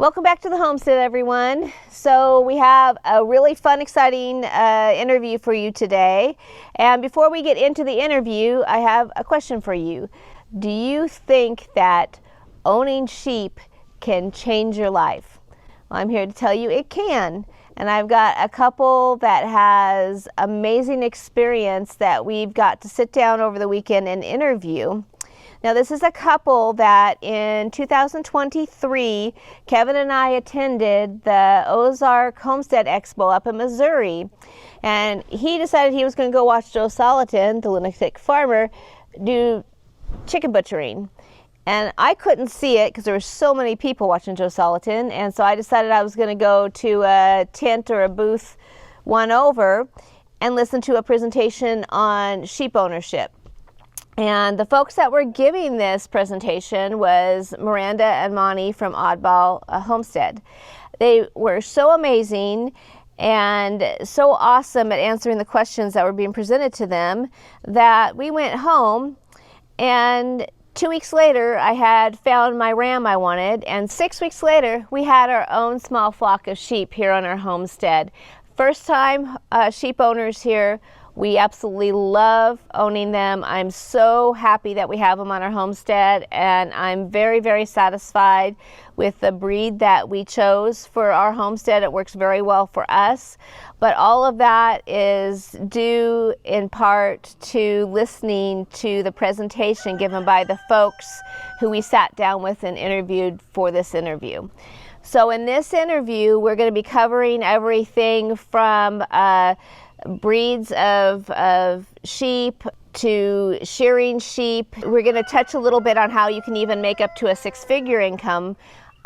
Welcome back to the homestead, everyone. So we have a really fun, exciting interview for you today. And before we get into the interview, I have a question for you. Do you think that owning sheep can change your life? Well, I'm here to tell you it can. And I've got a couple that has amazing experience that we've got to sit down over the weekend and interview. Now, this is a couple that in 2023, Kevin and I attended the Ozark Homestead Expo up in Missouri. And he decided he was going to go watch Joe Soliton, the lunatic farmer, do chicken butchering. And I couldn't see it because there were so many people watching Joe Soliton. And so I decided I was going to go to a tent or a booth one over and listen to a presentation on sheep ownership. And the folks that were giving this presentation was Miranda and Monty from Oddball Homestead. They were so amazing and so awesome at answering the questions that were being presented to them that we went home, and 2 weeks later I had found my ram I wanted, and 6 weeks later we had our own small flock of sheep here on our homestead. First time sheep owners here. We absolutely love owning them. I'm so happy that we have them on our homestead, and I'm very, very satisfied with the breed that we chose for our homestead. It works very well for us, but all of that is due in part to listening to the presentation given by the folks who we sat down with and interviewed for this interview. So in this interview, we're going to be covering everything from breeds of sheep to shearing sheep. We're going to touch a little bit on how you can even make up to a six-figure income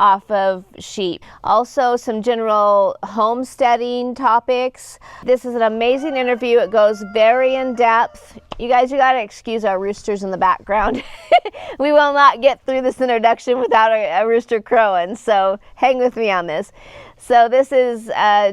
off of sheep. Also, some general homesteading topics. This is an amazing interview. It goes very in depth. You guys, you got to excuse our roosters in the background. We will not get through this introduction without a rooster crowing, so hang with me on this. So this is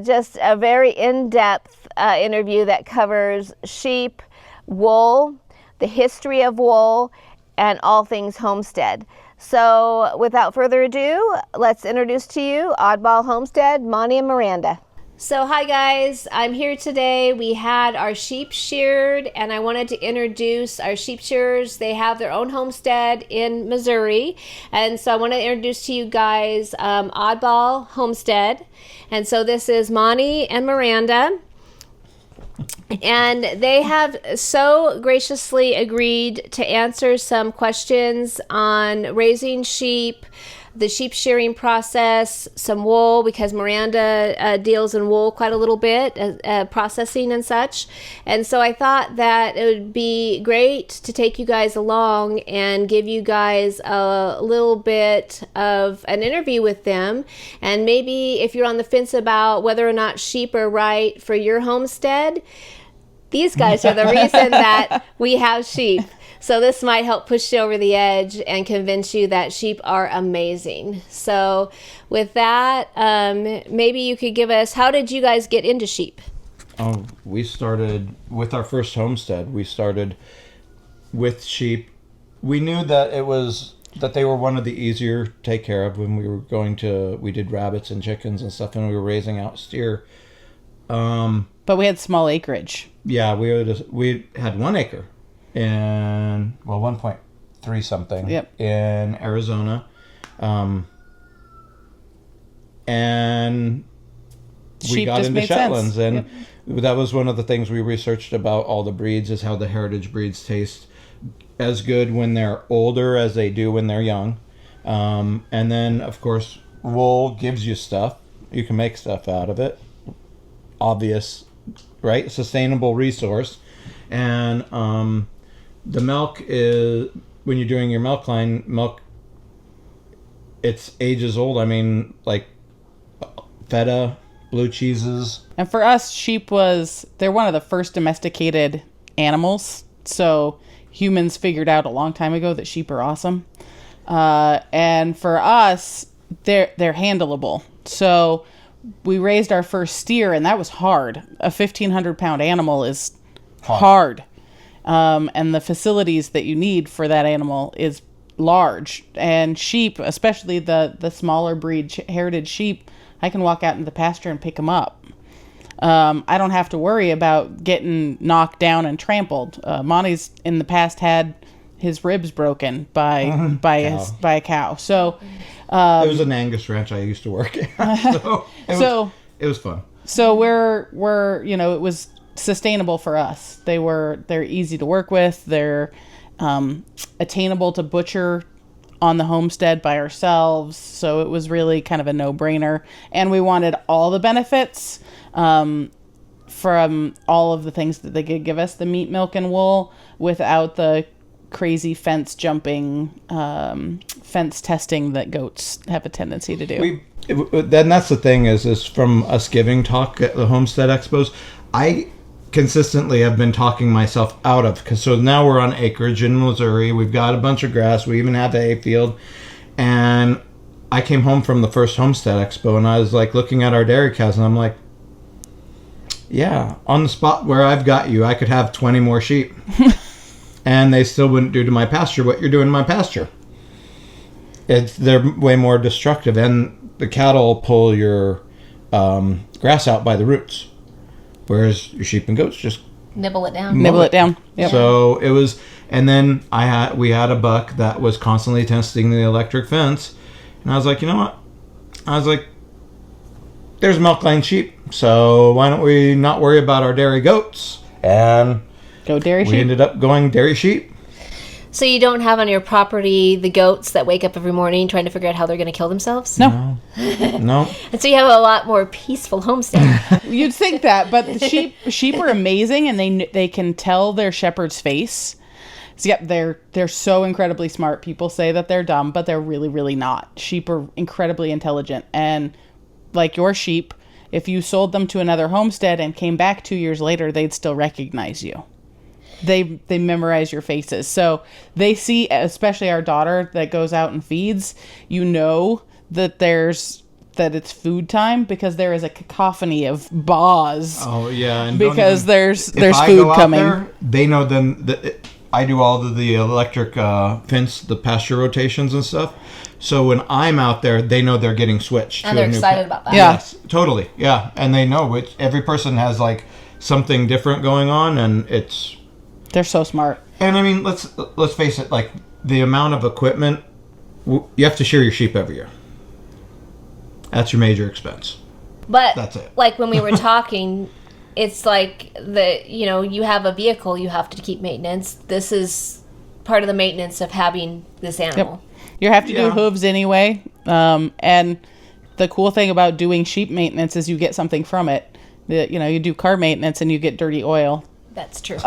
just a very in-depth interview that covers sheep, wool, the history of wool, and all things homestead. So without further ado, let's introduce to you Oddball Homestead, Monty and Miranda. So hi guys, I'm here today. We had our sheep sheared, and I wanted to introduce our sheep shearers. They have their own homestead in Missouri, and so I want to introduce to you guys Oddball Homestead. And so this is Monty and Miranda. And they have so graciously agreed to answer some questions on raising sheep, the sheep shearing process, some wool, because Miranda deals in wool quite a little bit, processing and such. And so I thought that it would be great to take you guys along and give you guys a little bit of an interview with them. And maybe if you're on the fence about whether or not sheep are right for your homestead, these guys are the reason that we have sheep. So this might help push you over the edge and convince you that sheep are amazing. So with that, maybe you could give us, how did you guys get into sheep? Oh, we started with our first homestead. We started with sheep. We knew that they were one of the easier to take care of when we did rabbits and chickens and stuff, and we were raising out steer. But we had small acreage. Yeah, we had 1 acre. 1.3 something. Yep. In Arizona. And we got into Shetlands. Sense. And that was one of the things we researched about all the breeds, is how the heritage breeds taste as good when they're older as they do when they're young. And then, of course, wool gives you stuff. You can make stuff out of it. Obvious, right? Sustainable resource. And the milk is, when you're doing your milk line, it's ages old. I mean, like feta, blue cheeses. And for us, sheep they're one of the first domesticated animals. So humans figured out a long time ago that sheep are awesome. And for us, they're handleable. So we raised our first steer, and that was hard. A 1,500-pound animal is hard. And the facilities that you need for that animal is large. And sheep, especially the smaller breed heritage sheep, I can walk out in the pasture and pick them up. I don't have to worry about getting knocked down and trampled. Monty's in the past had his ribs broken by a cow. So it was an Angus ranch I used to work at. It was fun. So we're it was sustainable for us. They're easy to work with. They're attainable to butcher on the homestead by ourselves. So it was really kind of a no-brainer. And we wanted all the benefits from all of the things that they could give us, the meat, milk, and wool, without the crazy fence jumping, fence testing that goats have a tendency to do. Then that's the thing is from us giving talk at the Homestead Expos, I consistently have been talking myself out of, because so now we're on acreage in Missouri. We've got a bunch of grass. We even have the hay field. And I came home from the first Homestead Expo, and I was like looking at our dairy cows, and I'm like, yeah, on the spot where I've got you, I could have 20 more sheep. And they still wouldn't do to my pasture what you're doing to my pasture. They're way more destructive, and the cattle pull your grass out by the roots, whereas your sheep and goats just nibble it down. Yep. So it was, and then we had a buck that was constantly testing the electric fence, and I was like, you know what? I was like, there's milk laying sheep, so why don't we not worry about our dairy goats? And go dairy sheep. We ended up going dairy sheep. So you don't have on your property the goats that wake up every morning trying to figure out how they're going to kill themselves? No. No. And so you have a lot more peaceful homestead. You'd think that, but the sheep are amazing, and they can tell their shepherd's face. So yeah, they're so incredibly smart. People say that they're dumb, but they're really, really not. Sheep are incredibly intelligent, and like your sheep, if you sold them to another homestead and came back 2 years later, they'd still recognize you. They memorize your faces. So they see, especially our daughter that goes out and feeds, that it's food time, because there is a cacophony of baws. Oh yeah, and because there's food coming. There, they know then that I do all of the electric fence, the pasture rotations and stuff. So when I'm out there, they know they're getting switched. And they're excited about that. Yeah. Yes, totally. Yeah, and they know which every person has like something different going on, and they're so smart. And I mean, let's face it, like the amount of equipment, you have to shear your sheep every year. That's your major expense. But that's it. Like when we were talking, it's like you have a vehicle, you have to keep maintenance. This is part of the maintenance of having this animal. Yep. You have to do hooves anyway. And the cool thing about doing sheep maintenance is you get something from it. You do car maintenance and you get dirty oil. That's true.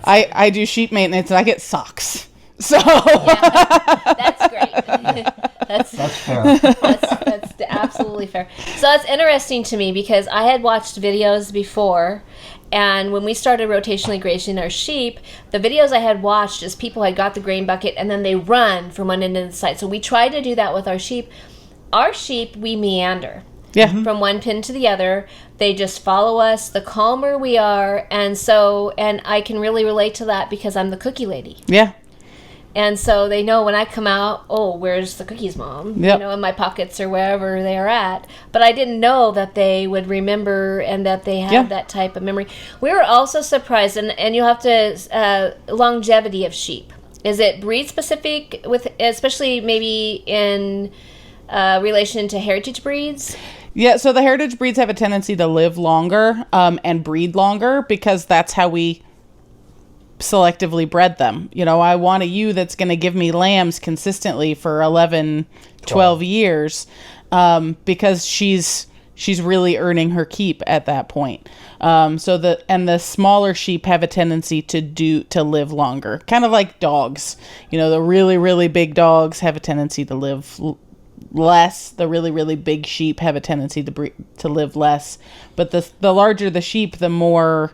I do sheep maintenance and I get socks. So that's great. That's fair. That's absolutely fair. So that's interesting to me, because I had watched videos before, and when we started rotationally grazing our sheep, the videos I had watched is people had got the grain bucket and then they run from one end to the side. So we tried to do that with our sheep. Our sheep, we meander. Yeah. From one pin to the other. They just follow us the calmer we are. And I can really relate to that because I'm the cookie lady. Yeah. And so they know when I come out, oh, where's the cookies, Mom? Yep. In my pockets or wherever they are at. But I didn't know that they would remember and that they had that type of memory. We were also surprised, and you have to, longevity of sheep. Is it breed specific, especially maybe in relation to heritage breeds? Yeah, so the heritage breeds have a tendency to live longer and breed longer, because that's how we selectively bred them. I want a ewe that's going to give me lambs consistently for 11, 12 years, because she's really earning her keep at that point. So the smaller sheep have a tendency to live longer, kind of like dogs. The really, really big dogs have a tendency to live less. The really, really big sheep have a tendency to live less. But the larger the sheep, the more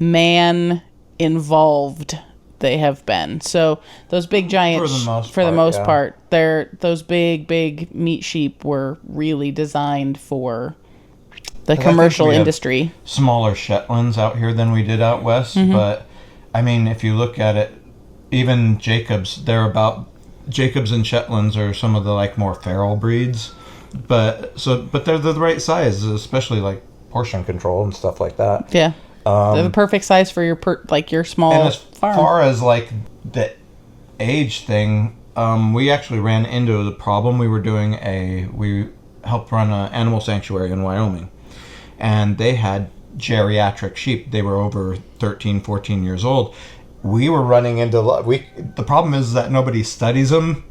man involved they have been. So those big giant, for the most part, those big meat sheep were really designed for the commercial industry. Smaller Shetlands out here than we did out west, but I mean, if you look at it, even Jacobs, Jacobs and Shetlands are some of the like more feral breeds, but they're the right size, especially like portion control and stuff like that. Yeah, they're the perfect size for your your small and as farm. Far as like the age thing, we actually ran into the problem. We helped run an animal sanctuary in Wyoming, and they had geriatric sheep. They were over 13, 14 years old. We were running into the problem is that nobody studies them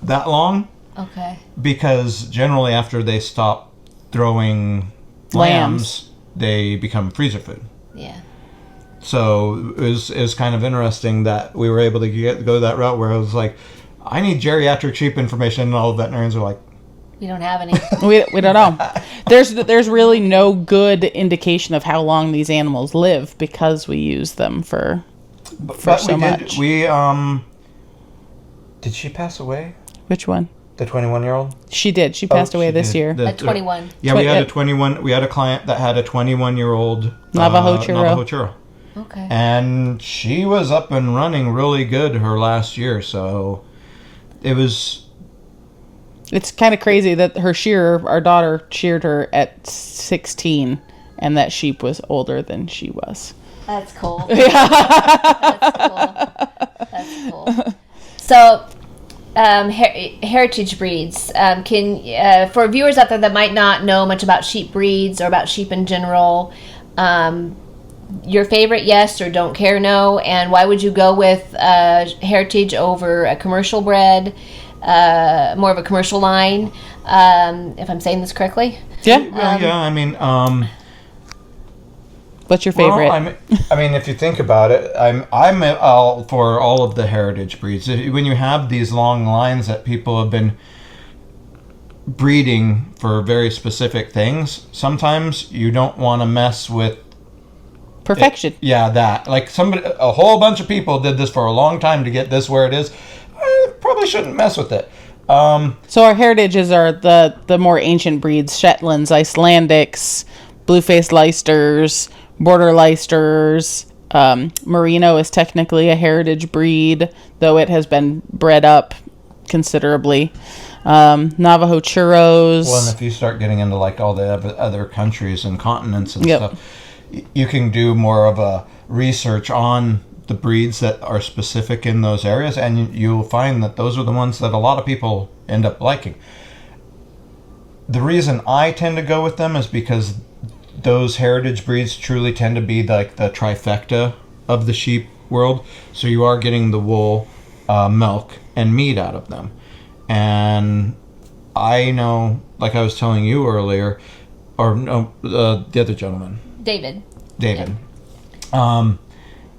that long. Okay. Because generally after they stop throwing lambs, they become freezer food. Yeah. So it was kind of interesting that we were able to go that route where I was like, I need geriatric sheep information, and all the veterinarians are like, we don't have any. we don't know. There's really no good indication of how long these animals live because we use them for so much. Did she pass away? Which one? The 21-year-old? She did. She passed away this year. At 21. Yeah, we had a 21. We had a client that had a 21-year-old Navajo churro. Okay. And she was up and running really good her last year, so it was. It's kind of crazy that our daughter sheared her at 16, and that sheep was older than she was. That's cool. That's cool. So, heritage breeds. For viewers out there that might not know much about sheep breeds or about sheep in general, your favorite yes or don't care no, and why would you go with heritage over a commercial bred, more of a commercial line, if I'm saying this correctly? Yeah. I mean, what's your favorite? Well, I mean, if you think about it, I'm all for all of the heritage breeds. When you have these long lines that people have been breeding for very specific things, sometimes you don't want to mess with perfection. That like a whole bunch of people did this for a long time to get this where it is. I probably shouldn't mess with it. So our heritages are the more ancient breeds: Shetlands, Icelandics, blue-faced Leicesters, Border Leicesters. Merino is technically a heritage breed, though it has been bred up considerably. Navajo churros. Well, and if you start getting into like all the other countries and continents and stuff, you can do more of a research on the breeds that are specific in those areas, and you'll find that those are the ones that a lot of people end up liking. The reason I tend to go with them is because those heritage breeds truly tend to be like the trifecta of the sheep world. So you are getting the wool, milk, and meat out of them. And I know, like I was telling you earlier, or no, the other gentleman, David. Yeah.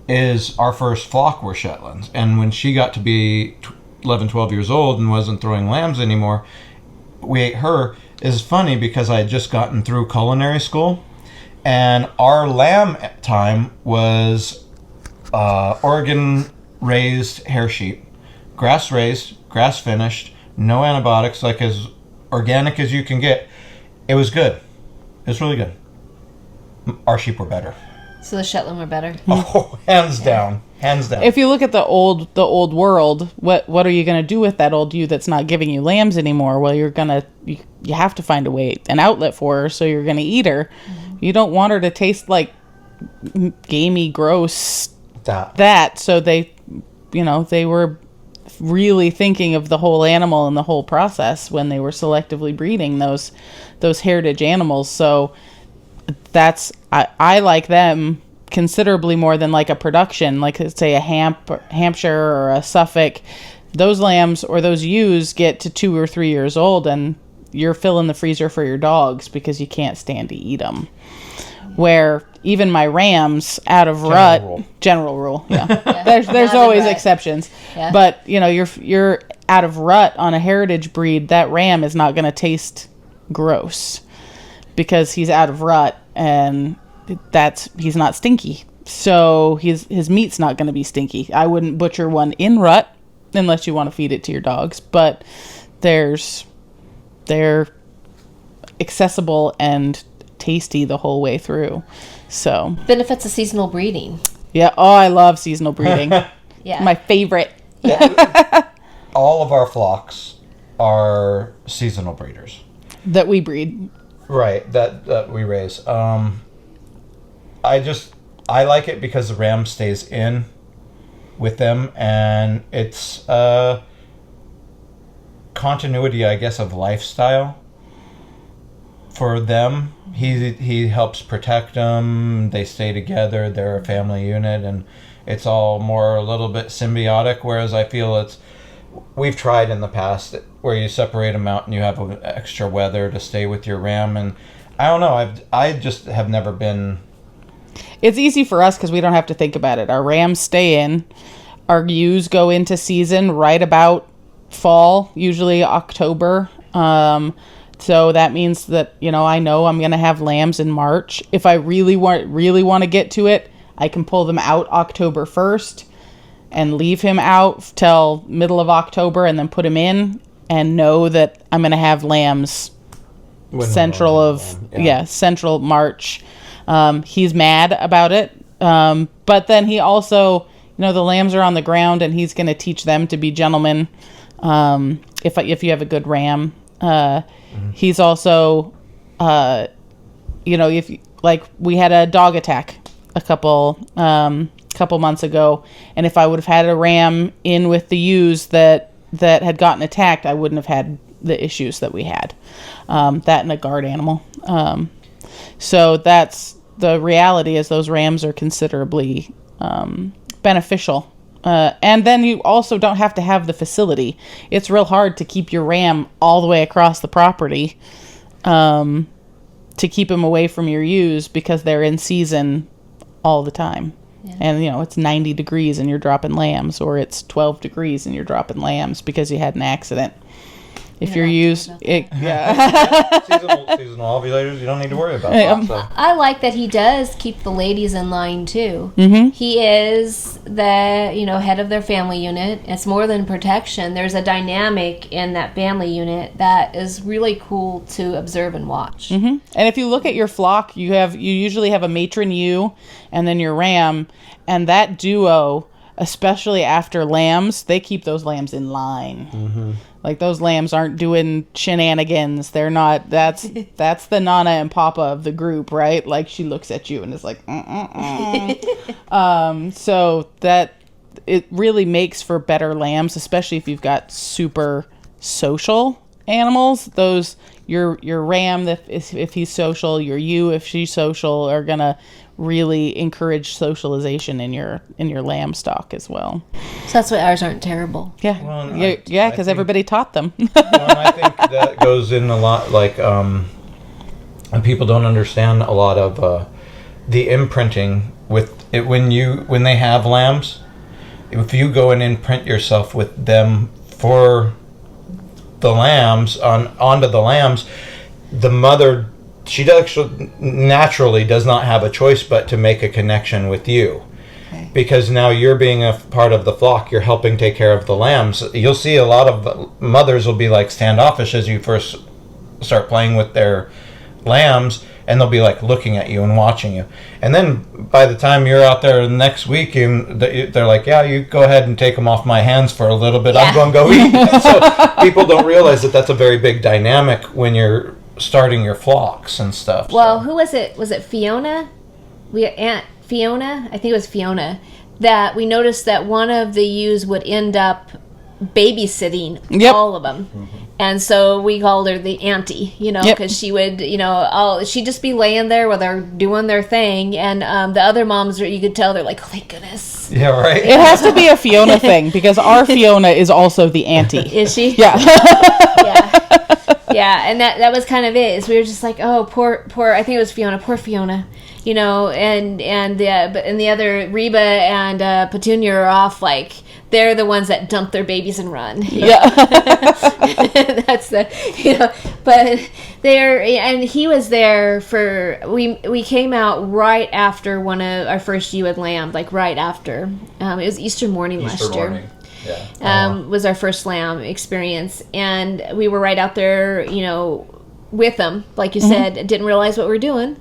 Is our first flock were Shetlands. And when she got to be 11, 12 years old and wasn't throwing lambs anymore, we ate her. It's funny because I had just gotten through culinary school, and our lamb time was Oregon raised hair sheep, grass raised, grass finished, no antibiotics, like as organic as you can get. It was good. It was really good. Our sheep were better. So the Shetland were better. Oh, hands down. If you look at the old world, what are you going to do with that old ewe that's not giving you lambs anymore? Well, you have to find an outlet for her, so you're going to eat her. Mm-hmm. You don't want her to taste like gamey, gross that. So they were really thinking of the whole animal and the whole process when they were selectively breeding those heritage animals. So that's I like them considerably more than like a production, like say a Hampshire or a Suffolk. Those lambs or those ewes get to 2 or 3 years old and you're filling the freezer for your dogs because you can't stand to eat them. Where even my rams out of general rule, yeah. There's always exceptions, yeah. But you're out of rut on a heritage breed. That ram is not going to taste gross because he's out of rut and he's not stinky. So his meat's not going to be stinky. I wouldn't butcher one in rut unless you want to feed it to your dogs. But they're accessible and tasty the whole way through. So benefits of seasonal breeding. Yeah. Oh, I love seasonal breeding. Yeah. My favorite. All of our flocks are seasonal breeders. That we breed. Right, that we raise. I like it because the ram stays in with them, and it's continuity, I guess, of lifestyle for them. He helps protect them. They stay together. They're a family unit, and it's all more a little bit symbiotic. Whereas I feel we've tried in the past where you separate them out and you have extra weather to stay with your ram, and I don't know. I just have never been. It's easy for us because we don't have to think about it. Our rams stay in. Our ewes go into season right about fall, usually October. So that means that, I know I'm going to have lambs in March. If I really want to get to it, I can pull them out October 1st and leave him out till middle of October and then put him in and know that I'm going to have lambs central March. He's mad about it. But then he also, the lambs are on the ground and he's going to teach them to be gentlemen. If you have a good ram, he's also, if we had a dog attack a couple months ago, and if I would have had a ram in with the ewes that had gotten attacked, I wouldn't have had the issues that we had. That and a guard animal. So that's the reality, is those rams are considerably beneficial. And then you also don't have to have the facility. It's real hard to keep your ram all the way across the property, to keep him away from your ewes because they're in season all the time. Yeah. And, it's 90 degrees and you're dropping lambs, or it's 12 degrees and you're dropping lambs because you had an accident. If you're used, seasonal ovulators, you don't need to worry about that. So. I like that he does keep the ladies in line too. Mm-hmm. He is the head of their family unit. It's more than protection. There's a dynamic in that family unit that is really cool to observe and watch. Mm-hmm. And if you look at your flock, you usually have a matron ewe and then your ram, and that duo, especially after lambs, they keep those lambs in line. Mm-hmm. Like, those lambs aren't doing shenanigans. They're not. That's the Nana and Papa of the group, right? Like, she looks at you and is like, so that it really makes for better lambs, especially if you've got super social animals. Those your ram, if he's social, your ewe, if she's social, are gonna really encourage socialization in your lamb stock as well. So that's why ours aren't terrible. Yeah, well, because everybody taught them. Well, and I think that goes in a lot, like, and people don't understand a lot of the imprinting with it when they have lambs. If you go and imprint yourself with them for the lambs onto the lambs, the mother, she actually naturally does not have a choice but to make a connection with you. Okay. Because now you're being a part of the flock, you're helping take care of the lambs. You'll see a lot of mothers will be like standoffish as you first start playing with their lambs, and they'll be like looking at you and watching you. And then by the time you're out there next week, they're like, yeah, you go ahead and take them off my hands for a little bit. Yeah. I'm going to go eat. So people don't realize that that's a very big dynamic when you're starting your flocks and stuff. Well, who was it? Was it Fiona? Aunt Fiona? I think it was Fiona. That we noticed that one of the ewes would end up babysitting all of them. Mm-hmm. And so we called her the auntie, because she would, she'd just be laying there while they're doing their thing. And the other moms, you could tell, they're like, oh, thank goodness. Yeah, right. It has to be a Fiona thing, because our Fiona is also the auntie. Is she? Yeah. Yeah. Yeah, and that was kind of it. Is we were just like, oh, poor. I think it was Fiona. Poor Fiona. And the other Reba and Petunia are off, like, they're the ones that dump their babies and run. Yeah. That's but they're, and he was there for, we came out right after one of our first ewe had lambed, like right after. It was Easter morning last year. Yeah. Was our first lamb experience, and we were right out there, with them, like you said. Didn't realize what we were doing.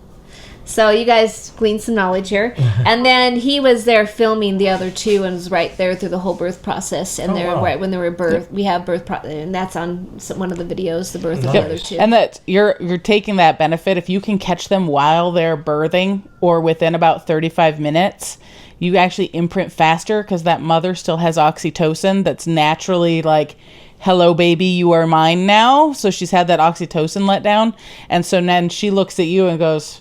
So you guys gleaned some knowledge here. And then he was there filming the other two and was right there through the whole birth process. And they're right when they were birthed. We have and that's on one of the videos, the birth of the other two. And that you're taking that benefit. If you can catch them while they're birthing or within about 35 minutes, you actually imprint faster because that mother still has oxytocin that's naturally like, hello, baby, you are mine now. So she's had that oxytocin let down. And so then she looks at you and goes,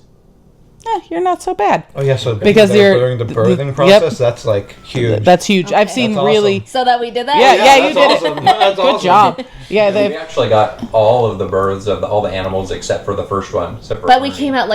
you're not so bad. Oh, yeah, so because during the birthing process, that's like huge. That's huge. Okay. I've seen really... So that we did that? Yeah, you did awesome. it. That's Good awesome. job. Yeah, we actually got all of the births of all the animals except for the first one. But we came out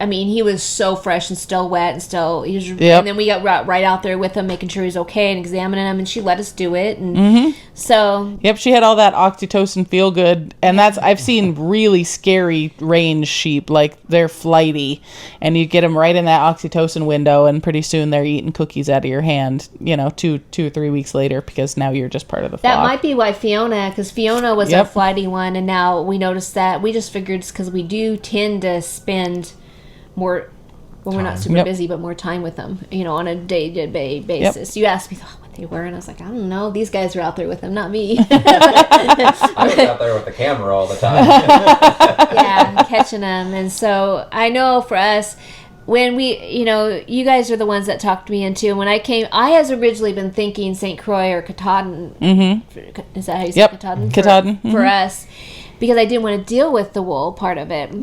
I mean, he was so fresh and still wet and still... and then we got right out there with him, making sure he's okay and examining him, and she let us do it. And so... Yep, she had all that oxytocin feel good. And I've seen really scary range sheep, like they're flighty. And you get them right in that oxytocin window, and pretty soon they're eating cookies out of your hand, 2 or 3 weeks later, because now you're just part of the flock. That might be why because Fiona was our flighty one, and now we noticed that. We just figured it's because we do tend to spend... more when we're not super busy, but more time with them, on a day-to-day basis. You asked me what they were, and I was like, I don't know. These guys are out there with them, not me. I was out there with the camera all the time. Yeah, catching them. And so I know for us, when we, you guys are the ones that talked me into, and when I came, I has originally been thinking St. Croix or Katahdin. Is that how you say Katahdin? Katahdin. For us. Because I didn't want to deal with the wool part of it.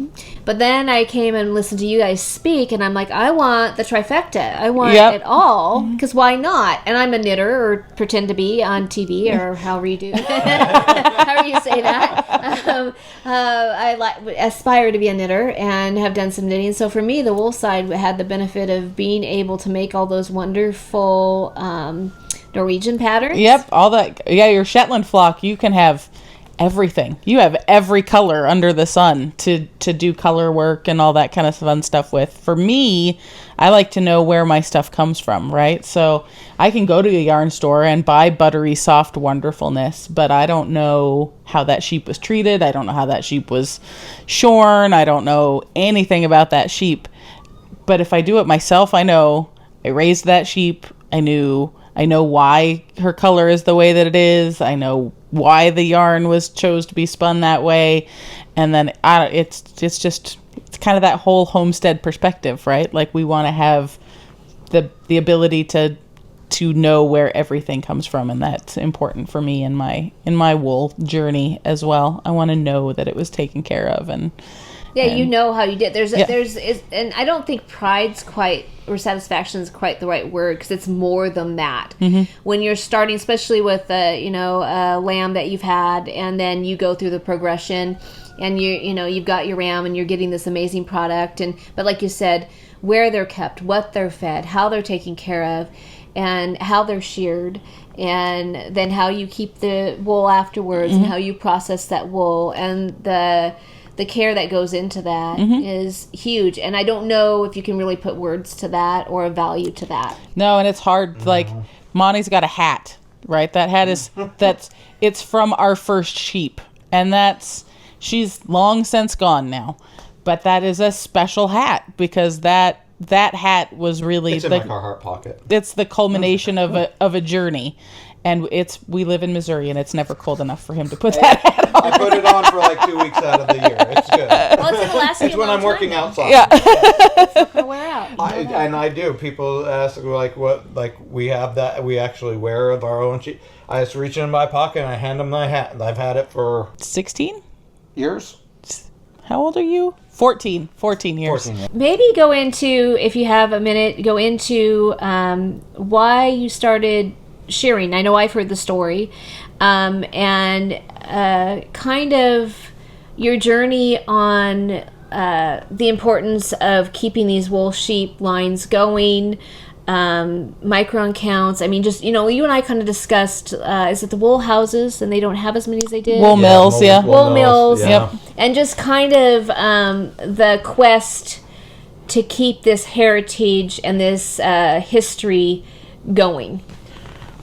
But then I came and listened to you guys speak, and I'm like, I want the trifecta. I want it all, because why not? And I'm a knitter, or pretend to be on TV, or however you do. However you say that. I aspire to be a knitter and have done some knitting. So for me, the wool side had the benefit of being able to make all those wonderful Norwegian patterns. Yep, all that. Yeah, your Shetland flock, you can have... everything. You have every color under the sun to do color work and all that kind of fun stuff with. For me, I like to know where my stuff comes from, right? So I can go to a yarn store and buy buttery, soft wonderfulness, but I don't know how that sheep was treated. I don't know how that sheep was shorn. I don't know anything about that sheep. But if I do it myself, I know I raised that sheep. I know why her color is the way that it is. I know why the yarn was chose to be spun that way. And then it's kind of that whole homestead perspective, right? Like we want to have the ability to know where everything comes from, and that's important for me in my wool journey as well. I want to know that it was taken care of and you know how you did. And I don't think pride's quite, or satisfaction is quite the right word, because it's more than that. When you're starting, especially with a lamb that you've had, and then you go through the progression, and you've got your ram, and you're getting this amazing product, but like you said, where they're kept, what they're fed, how they're taken care of, and how they're sheared, and then how you keep the wool afterwards, and how you process that wool, and the care that goes into that is huge. And I don't know if you can really put words to that or a value to that. No, and it's hard. Like, Monty's got a hat, right? That hat it's from our first sheep. And she's long since gone now. But that is a special hat, because that hat was really... It's in my Carhartt pocket. It's the culmination of a journey. And we live in Missouri, and it's never cold enough for him to put that hat on. I put it on for like 2 weeks out of the year. It's good. Well, it's gonna last It's when I'm working now. outside. Yeah. It's not gonna wear out. I do. People ask we have that. We actually wear our own sheet. I just reach in my pocket and I hand them my hat. I've had it for 16 years. How old are you? 14 years. 14 years. Maybe go into, if you have a minute, why you started shearing. I know I've heard the story, and kind of your journey on the importance of keeping these wool sheep lines going, micron counts. I mean, just, you and I kind of discussed, is it the wool houses, and they don't have as many as they did? Wool mills, yeah. Wool mills. Yep. And just kind of the quest to keep this heritage and this history going.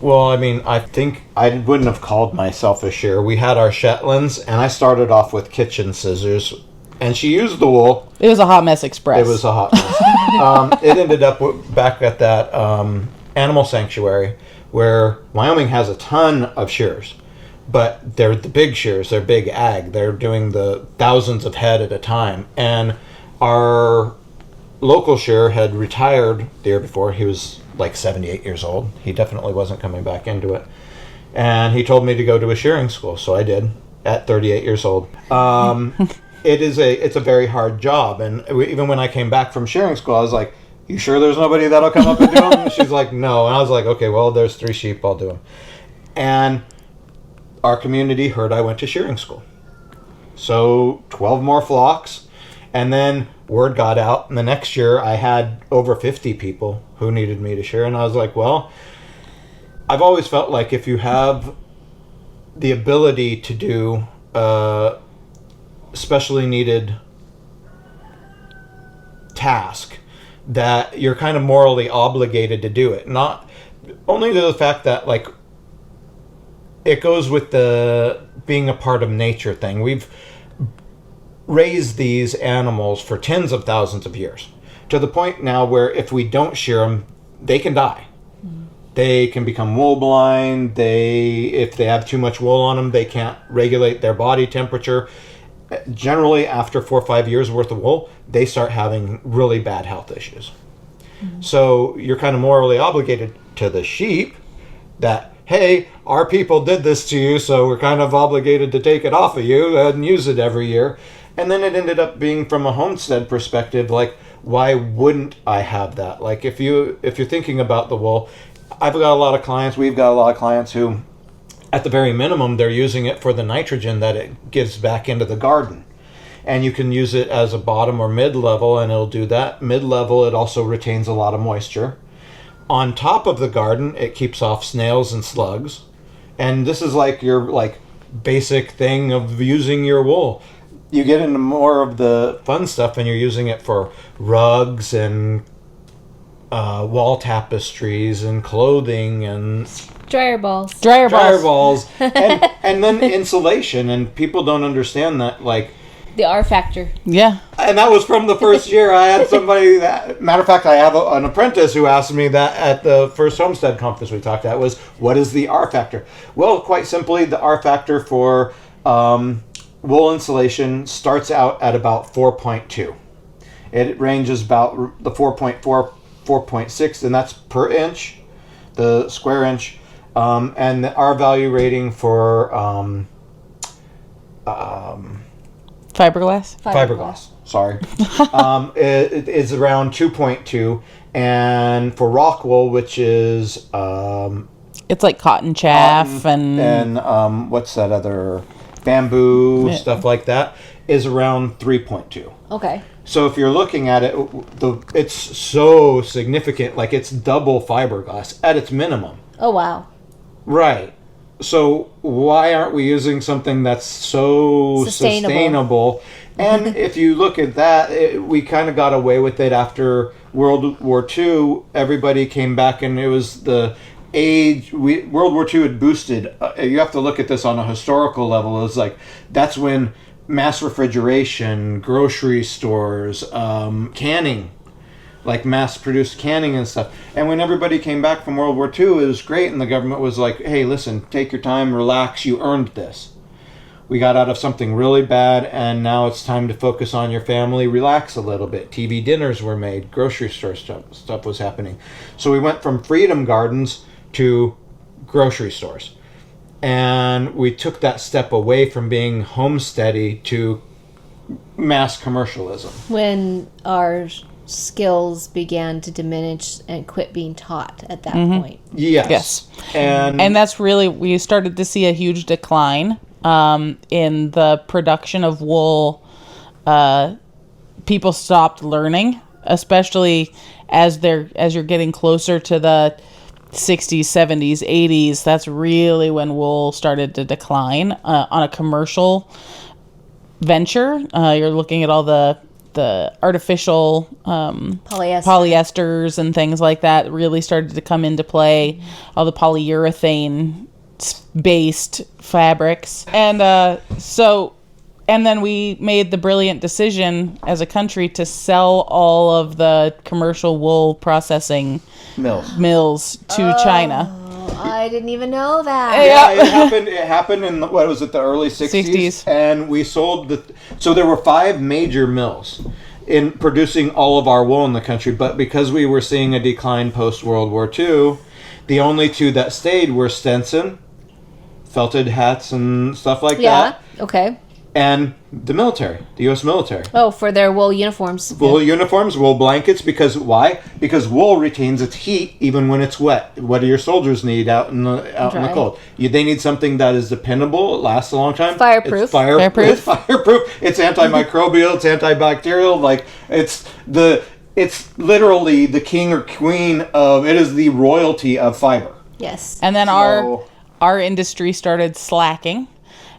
Well, I mean, I think I wouldn't have called myself a shearer. We had our Shetlands, and I started off with kitchen scissors and she used the wool. It was a hot mess express. It was a hot mess. It ended up back at that animal sanctuary where Wyoming has a ton of shearers, but they're the big shearers. They're big ag. They're doing the thousands of head at a time. And our local shearer had retired the year before. He was like 78 years old. He definitely wasn't coming back into it. And he told me to go to a shearing school, so I did at 38 years old. It's a very hard job, and even when I came back from shearing school, I was like, "You sure there's nobody that'll come up and do them?" And she's like, "No," and I was like, "Okay, well, there's 3 sheep, I'll do them." And our community heard I went to shearing school, so 12 more flocks, and then word got out, and the next year I had over 50 people who needed me to shear, and I was like, "Well." I've always felt like if you have the ability to do specially needed task, that you're kind of morally obligated to do it. Not only to the fact that, like, it goes with the being a part of nature thing. We've raised these animals for tens of thousands of years to the point now where if we don't shear them, they can die. They can become wool blind. If they have too much wool on them, they can't regulate their body temperature. Generally, after 4 or 5 years worth of wool, they start having really bad health issues. Mm-hmm. So you're kind of morally obligated to the sheep that, hey, our people did this to you, so we're kind of obligated to take it off of you and use it every year. And then it ended up being, from a homestead perspective, like, why wouldn't I have that? Like, if you're thinking about the wool, we've got a lot of clients who, at the very minimum, they're using it for the nitrogen that it gives back into the garden. And you can use it as a bottom or mid-level, and it'll do that. Mid-level, it also retains a lot of moisture. On top of the garden, it keeps off snails and slugs. And this is like your basic thing of using your wool. You get into more of the fun stuff, and you're using it for rugs and wall tapestries and clothing and dryer balls, and then insulation. And people don't understand that, like, the R factor. Yeah. And that was from the first year. I had somebody matter of fact, I have an apprentice who asked me that at the first homestead conference we talked at was, what is the R factor? Well, quite simply, the R factor for wool insulation starts out at about 4.2. It ranges about the 4.4, 4.6, and that's per inch, the square inch. And the R value rating for fiberglass. Sorry, it is around 2.2, and for rock wool, which is it's like cotton chaff and what's that other bamboo stuff like that, is around 3.2. Okay. So if you're looking at it, it's so significant, like it's double fiberglass at its minimum. Oh, wow. Right. So why aren't we using something that's so sustainable? And if you look at that, we kind of got away with it after World War II. Everybody came back, and it was the age. World War II had boosted. You have to look at this on a historical level. It was like, that's when mass refrigeration, grocery stores, canning, like mass-produced canning and stuff. And when everybody came back from World War II, it was great, and the government was like, hey, listen, take your time, relax, you earned this. We got out of something really bad, and now it's time to focus on your family, relax a little bit. TV dinners were made, grocery store stuff was happening. So we went from freedom gardens to grocery stores. And we took that step away from being homesteady to mass commercialism. When our skills began to diminish and quit being taught at that point. Yes. And that's really, we started to see a huge decline in the production of wool. People stopped learning, especially as you're getting closer to the 60s, 70s, 80s. That's really when wool started to decline on a commercial venture. You're looking at all the artificial polyesters and things like that really started to come into play. All the polyurethane based fabrics, and And then we made the brilliant decision as a country to sell all of the commercial wool processing mills to China. I didn't even know that. Yeah, it happened in, what was it, the early 60s? And we sold so there were 5 major mills in producing all of our wool in the country, but because we were seeing a decline post-World War II, the only 2 that stayed were Stetson, felted hats and stuff like that. Yeah, okay. And the military, the U.S. military. Oh, for their wool uniforms. Wool uniforms, wool blankets, because why? Because wool retains its heat even when it's wet. What do your soldiers need out in the cold? They need something that is dependable, it lasts a long time. Fireproof. It's fireproof. It's fireproof. It's antimicrobial, it's antibacterial. Like, it's literally the king or queen of, it is the royalty of fiber. Yes. And then our industry started slacking.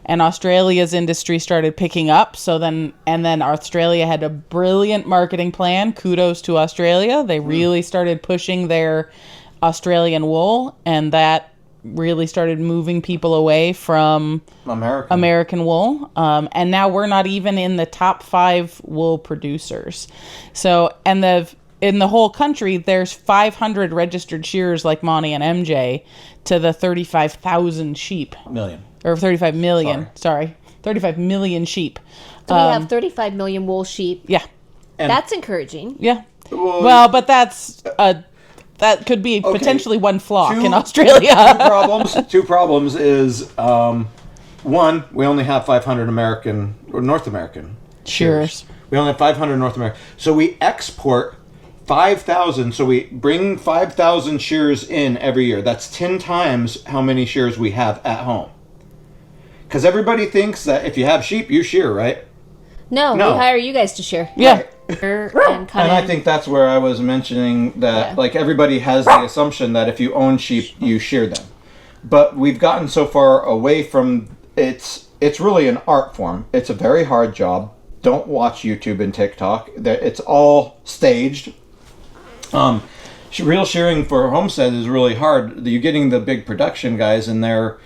And Australia's industry started picking up. And then Australia had a brilliant marketing plan. Kudos to Australia. They really started pushing their Australian wool, and that really started moving people away from American wool. And now we're not even in the top 5 wool producers. So, in the whole country, there's 500 registered shearers like Monty and MJ to the 35,000 sheep. Or 35 million. Sorry. 35 million sheep. So we have 35 million wool sheep. Yeah. And that's encouraging. Yeah. Well, but that could be potentially one flock in Australia. Two problems is, one, we only have 500 North American shearers. We only have 500 North American. So we export 5,000. So we bring 5,000 shearers in every year. That's 10 times how many shearers we have at home. Because everybody thinks that if you have sheep, you shear, right? No, we hire you guys to shear. Yeah. And I think that's where I was mentioning that, like, everybody has the assumption that if you own sheep, you shear them. But we've gotten so far away from it's really an art form. It's a very hard job. Don't watch YouTube and TikTok. It's all staged. Real shearing for homestead is really hard. You're getting the big production guys in there.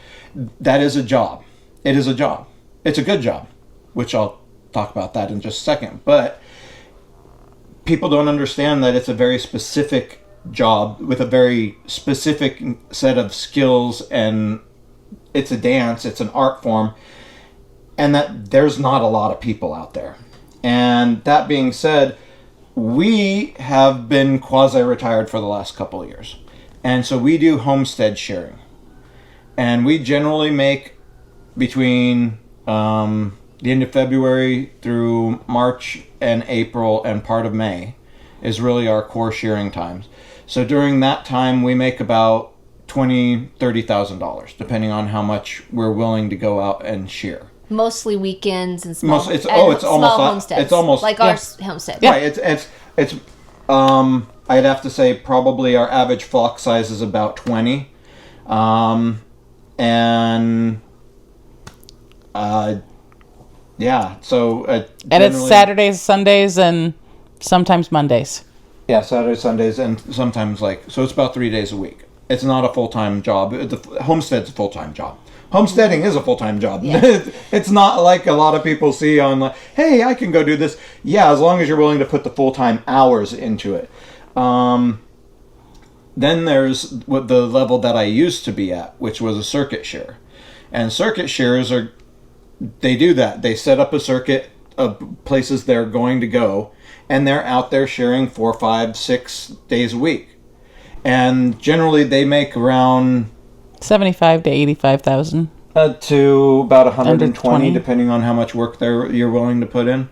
That is a job. It is a job. It's a good job, which I'll talk about that in just a second. But people don't understand that it's a very specific job with a very specific set of skills, and it's a dance, it's an art form, and that there's not a lot of people out there. And that being said, we have been quasi-retired for the last couple of years. And so we do homestead shearing. And we generally make between the end of February through March and April and part of May is really our core shearing times. So during that time, we make about $20,000-$30,000, depending on how much we're willing to go out and shear. Mostly weekends and small homesteads. It's almost like our homestead. Yeah. Right. It's I'd have to say probably our average flock size is about 20. And it's Saturdays, Sundays, and sometimes Mondays. Yeah, Saturdays, Sundays, and sometimes so it's about 3 days a week. It's not a full-time job. The homestead's a full-time job. Homesteading is a full-time job. Yeah. It's not like a lot of people see on hey, I can go do this. Yeah, as long as you're willing to put the full-time hours into it. Then there's the level that I used to be at, which was a circuit shearer. And circuit shearers they do that. They set up a circuit of places they're going to go, and they're out there shearing 4, 5, 6 days a week. And generally they make around 75 to 85,000 to about 120, depending on how much work you're willing to put in.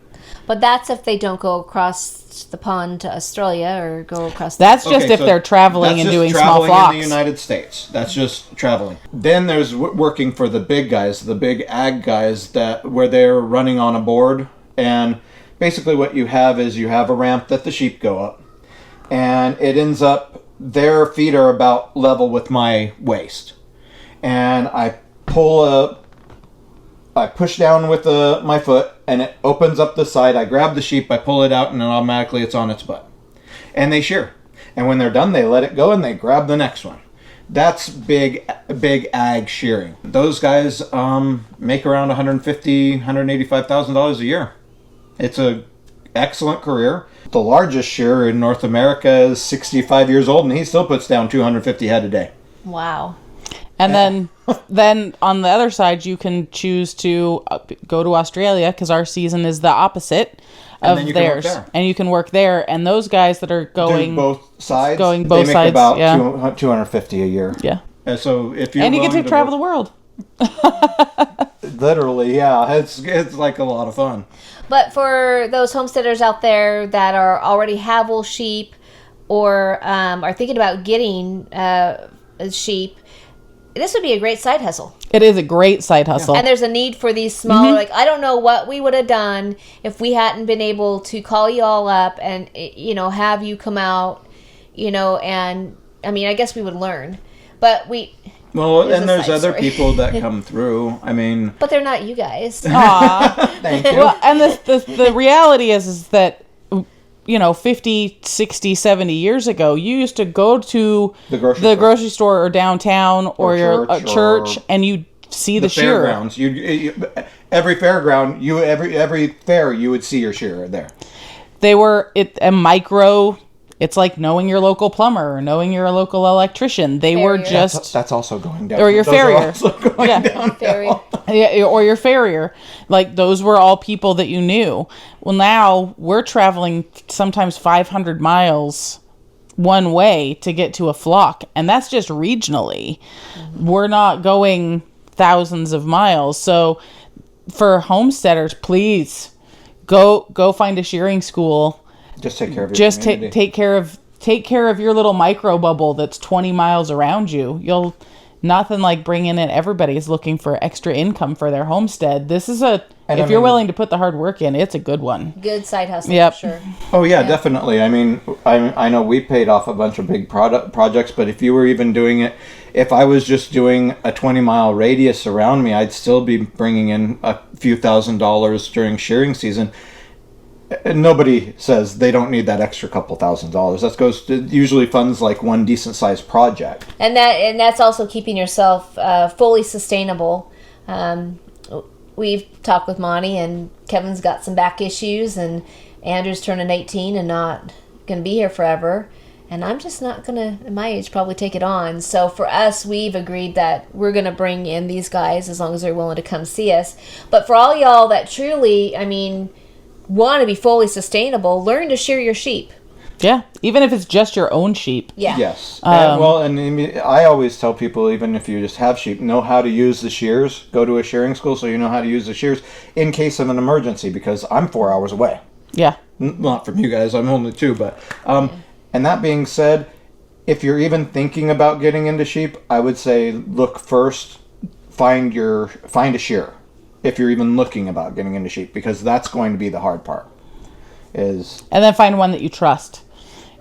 But that's if they don't go across the pond to Australia or go across. That's just if they're traveling and doing small flocks. Traveling in the United States. That's just traveling. Then there's working for the big guys, the big ag guys where they're running on a board, and basically what you have is you have a ramp that the sheep go up, and it ends up their feet are about level with my waist, and I push down with my foot, and it opens up the side. I grab the sheep, I pull it out, and then automatically it's on its butt. And they shear. And when they're done, they let it go, and they grab the next one. That's big ag shearing. Those guys make around $185,000 a year. It's a excellent career. The largest shearer in North America is 65 years old, and he still puts down 250 head a day. Wow. And then on the other side, you can choose to go to Australia, because our season is the opposite of theirs, and you can work there. And those guys that are going both sides, they make about 250 a year. Yeah. And so if you and you get to travel the world. Literally, yeah, it's like a lot of fun. But for those homesteaders out there that are already have wool sheep, or are thinking about getting sheep, this would be a great side hustle. It is a great side hustle. And there's a need for these smaller, like, I don't know what we would have done if we hadn't been able to call you all up and, have you come out, and, I mean, I guess we would learn. But Well, and there's other people that come through. I mean... But they're not you guys. Aw. Thank you. Well, and the reality is that, 50, 60, 70 years ago, you used to go to the grocery store or downtown or your church, and you'd see the shearer. Fairgrounds. Every fairground, every fair, you would see your shearer there. They were a micro. It's like knowing your local plumber or knowing your local electrician. They were just... That's also going down. Or your farrier. Farrier. Yeah, or your farrier. Like, those were all people that you knew. Well, now we're traveling sometimes 500 miles one way to get to a flock. And that's just regionally. Mm-hmm. We're not going thousands of miles. So for homesteaders, please go find a shearing school. Just take care of your community. Take care of your little micro bubble that's 20 miles around you. Nothing like bringing in, everybody's looking for extra income for their homestead. This is if you're willing to put the hard work in, it's a good one. Good side hustle, yep. For sure. Oh yeah, definitely. I mean, I know we paid off a bunch of big projects, but if you were even doing it, if I was just doing a 20-mile radius around me, I'd still be bringing in a few $1,000s during shearing season. Nobody says they don't need that extra couple $1,000s. That goes to usually funds like one decent sized project. And that's also keeping yourself fully sustainable. We've talked with Monty, and Kevin's got some back issues, and Andrew's turning 18 and not going to be here forever. And I'm just not going to, at my age, probably take it on. So for us, we've agreed that we're going to bring in these guys as long as they're willing to come see us. But for all y'all that truly, want to be fully sustainable, learn to shear your sheep. Yeah, even if it's just your own sheep. Yeah. Yes. I always tell people, even if you just have sheep, know how to use the shears. Go to a shearing school so you know how to use the shears in case of an emergency, because I'm 4 hours away. Yeah. Not from you guys, I'm only 2, but... And that being said, if you're even thinking about getting into sheep, I would say look first, find a shearer. If you're even looking about getting into sheep, because that's going to be the hard part. And then find one that you trust.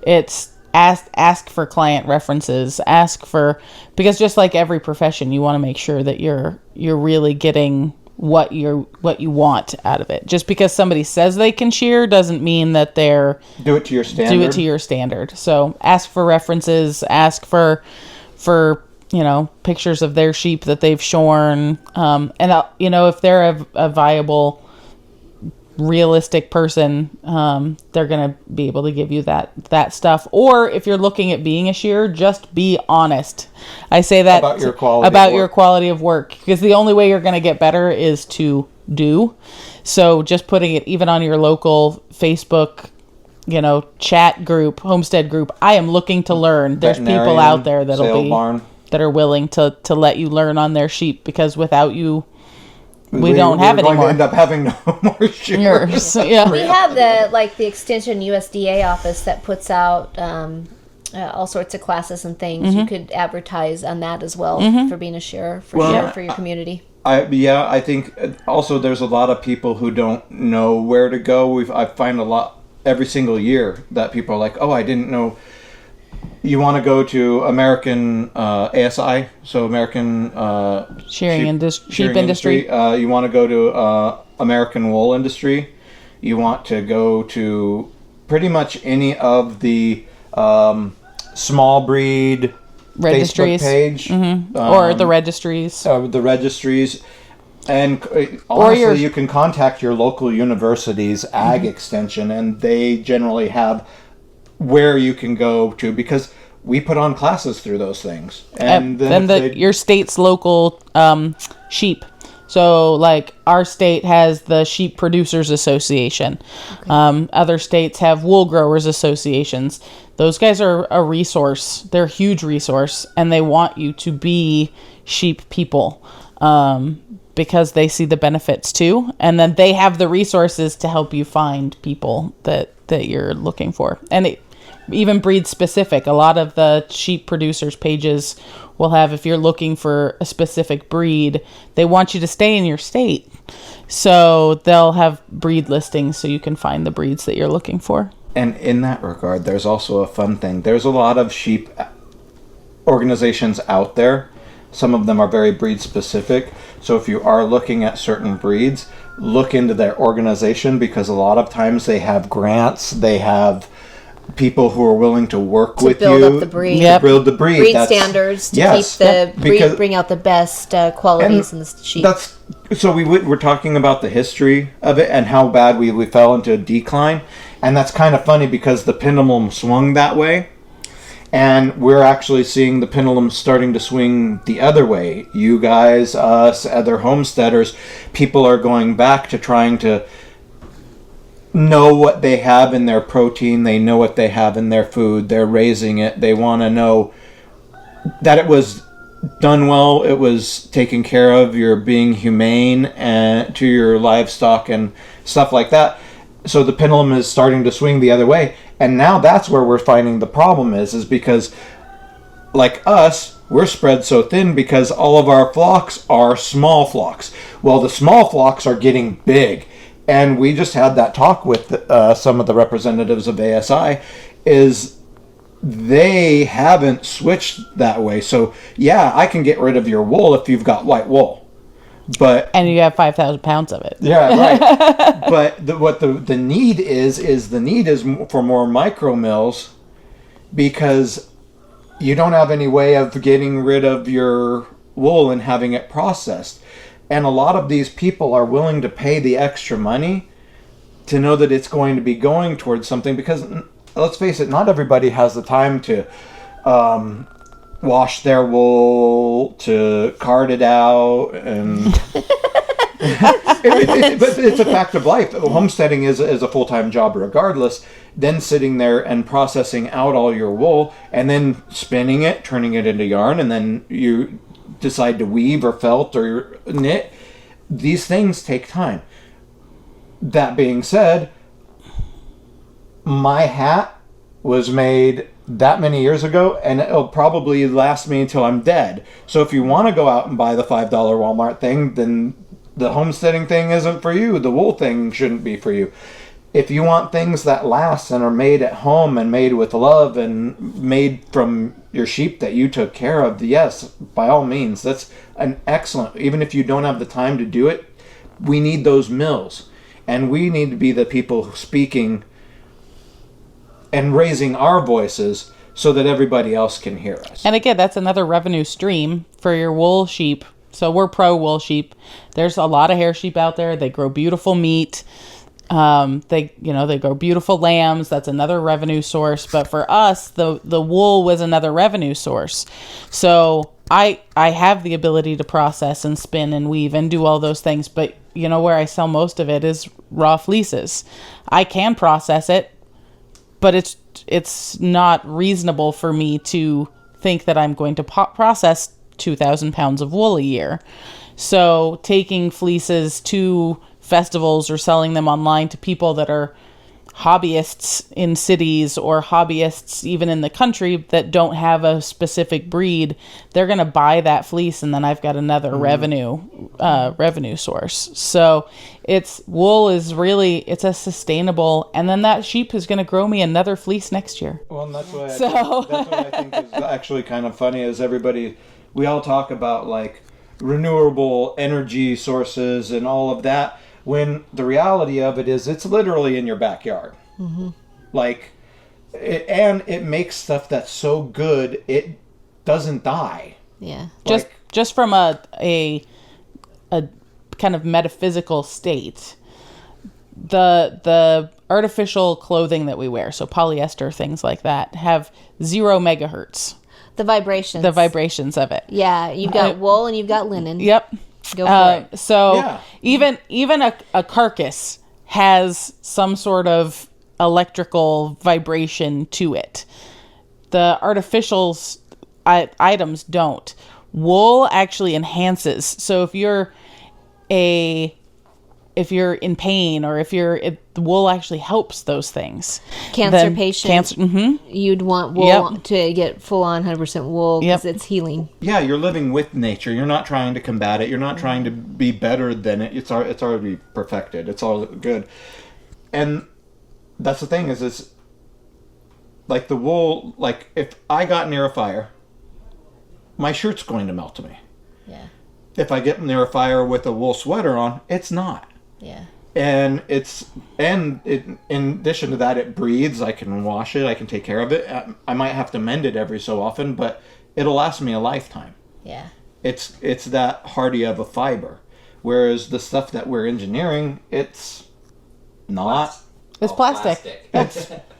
It's ask for client references, because just like every profession, you want to make sure that you're really getting what you want out of it. Just because somebody says they can shear doesn't mean that they're do it to your standard. So ask for references, ask for pictures of their sheep that they've shorn, and if they're a viable, realistic person, they're gonna be able to give you that stuff. Or if you're looking at being a shearer, just be honest. I say that about your quality of work, because the only way you're gonna get better is to do. So just putting it even on your local Facebook, chat group, homestead group. I am looking to learn. There's people out there that are willing to let you learn on their sheep, because without you, we don't have any more. We're going to end up having no more shears. Yeah. We have the Extension USDA office that puts out all sorts of classes and things. Mm-hmm. You could advertise on that as well for being a shearer for your community. I think also there's a lot of people who don't know where to go. I find a lot every single year that people are like, oh, I didn't know. You want to go to American ASI, so American sheep industry. You want to go to American wool industry. You want to go to pretty much any of the small breed registries. Facebook page. Or the registries. The registries. And honestly, you can contact your local university's ag extension, and they generally have where you can go to, because we put on classes through those things. And then your state's local sheep. So, like, our state has the Sheep Producers Association. Okay. Other states have wool growers associations. Those guys are a resource. They're a huge resource, and they want you to be sheep people. Because they see the benefits too, and then they have the resources to help you find people that you're looking for. And it even breed specific. A lot of the sheep producers pages will have, if you're looking for a specific breed, they want you to stay in your state. So they'll have breed listings so you can find the breeds that you're looking for. And in that regard, there's also a fun thing. There's a lot of sheep organizations out there. Some of them are very breed specific. So if you are looking at certain breeds, look into their organization, because a lot of times they have grants, they have people who are willing to work with you to build up the breed. To build the breed. Breed standards to keep the breed, bring out the best qualities in the sheep. So we're talking about the history of it and how bad we fell into a decline. And that's kind of funny, because the pendulum swung that way. And we're actually seeing the pendulum starting to swing the other way. You guys, us, other homesteaders, people are going back to trying to know what they have in their protein. They know what they have in their food. They're raising it. They want to know that it was done well. It was taken care of. You're being humane to your livestock and stuff like that. So the pendulum is starting to swing the other way. And now that's where we're finding the problem is because, like us, we're spread so thin because all of our flocks are small flocks. Well, the small flocks are getting big. And we just had that talk with some of the representatives of ASI, is they haven't switched that way. So, yeah, I can get rid of your wool if you've got white wool. And you have 5,000 pounds of it. Yeah, right. But what the need is for more micro mills, because you don't have any way of getting rid of your wool and having it processed. And a lot of these people are willing to pay the extra money to know that it's going to be going towards something, because let's face it, not everybody has the time to wash their wool, to card it out, and but it's a fact of life. Homesteading is a full-time job regardless. Then sitting there and processing out all your wool, and then spinning it, turning it into yarn, and then you decide to weave or felt or knit. These things take time. That being said, my hat was made that many years ago, and it'll probably last me until I'm dead. So if you want to go out and buy the $5 Walmart thing, then the homesteading thing isn't for you. The wool thing shouldn't be for you. If you want things that last and are made at home and made with love and made from your sheep that you took care of, yes, by all means, that's an excellent. Even if you don't have the time to do it, we need those mills, and we need to be the people speaking and raising our voices so that everybody else can hear us. And again, that's another revenue stream for your wool sheep. So we're pro wool sheep. There's a lot of hair sheep out there. They grow beautiful meat. They grow beautiful lambs. That's another revenue source. But for us, the wool was another revenue source. So I have the ability to process and spin and weave and do all those things. But where I sell most of it is raw fleeces. I can process it, but it's not reasonable for me to think that I'm going to process 2,000 pounds of wool a year. So taking fleeces to festivals or selling them online to people that are hobbyists in cities or hobbyists even in the country that don't have a specific breed, they're going to buy that fleece, and then I've got another revenue source. So wool is really, it's a sustainable, and then that sheep is going to grow me another fleece next year. Well, and that's what I think is actually kind of funny, is we all talk about like renewable energy sources and all of that, when the reality of it is it's literally in your backyard. Mm-hmm. It makes stuff that's so good, it doesn't die. Yeah. Just from a kind of metaphysical state, the artificial clothing that we wear, so polyester, things like that, have 0 megahertz. The vibrations. The vibrations of it. Yeah, you've got wool and you've got linen. Yep. Go for it. So even a carcass has some sort of electrical vibration to it. The artificial items don't. Wool actually enhances. So if you're in pain, or if the wool actually helps those things. Cancer patient. You'd want wool to get full on 100% wool because it's healing. Yeah, you're living with nature. You're not trying to combat it. You're not trying to be better than it. It's already perfected. It's all good. And that's the thing is like the wool, like if I got near a fire, my shirt's going to melt to me. Yeah. If I get near a fire with a wool sweater on, it's not. Yeah. And in addition to that, it breathes. I can wash it. I can take care of it. I might have to mend it every so often, but it'll last me a lifetime. Yeah. It's that hardy of a fiber. Whereas the stuff that we're engineering, it's not. It's plastic.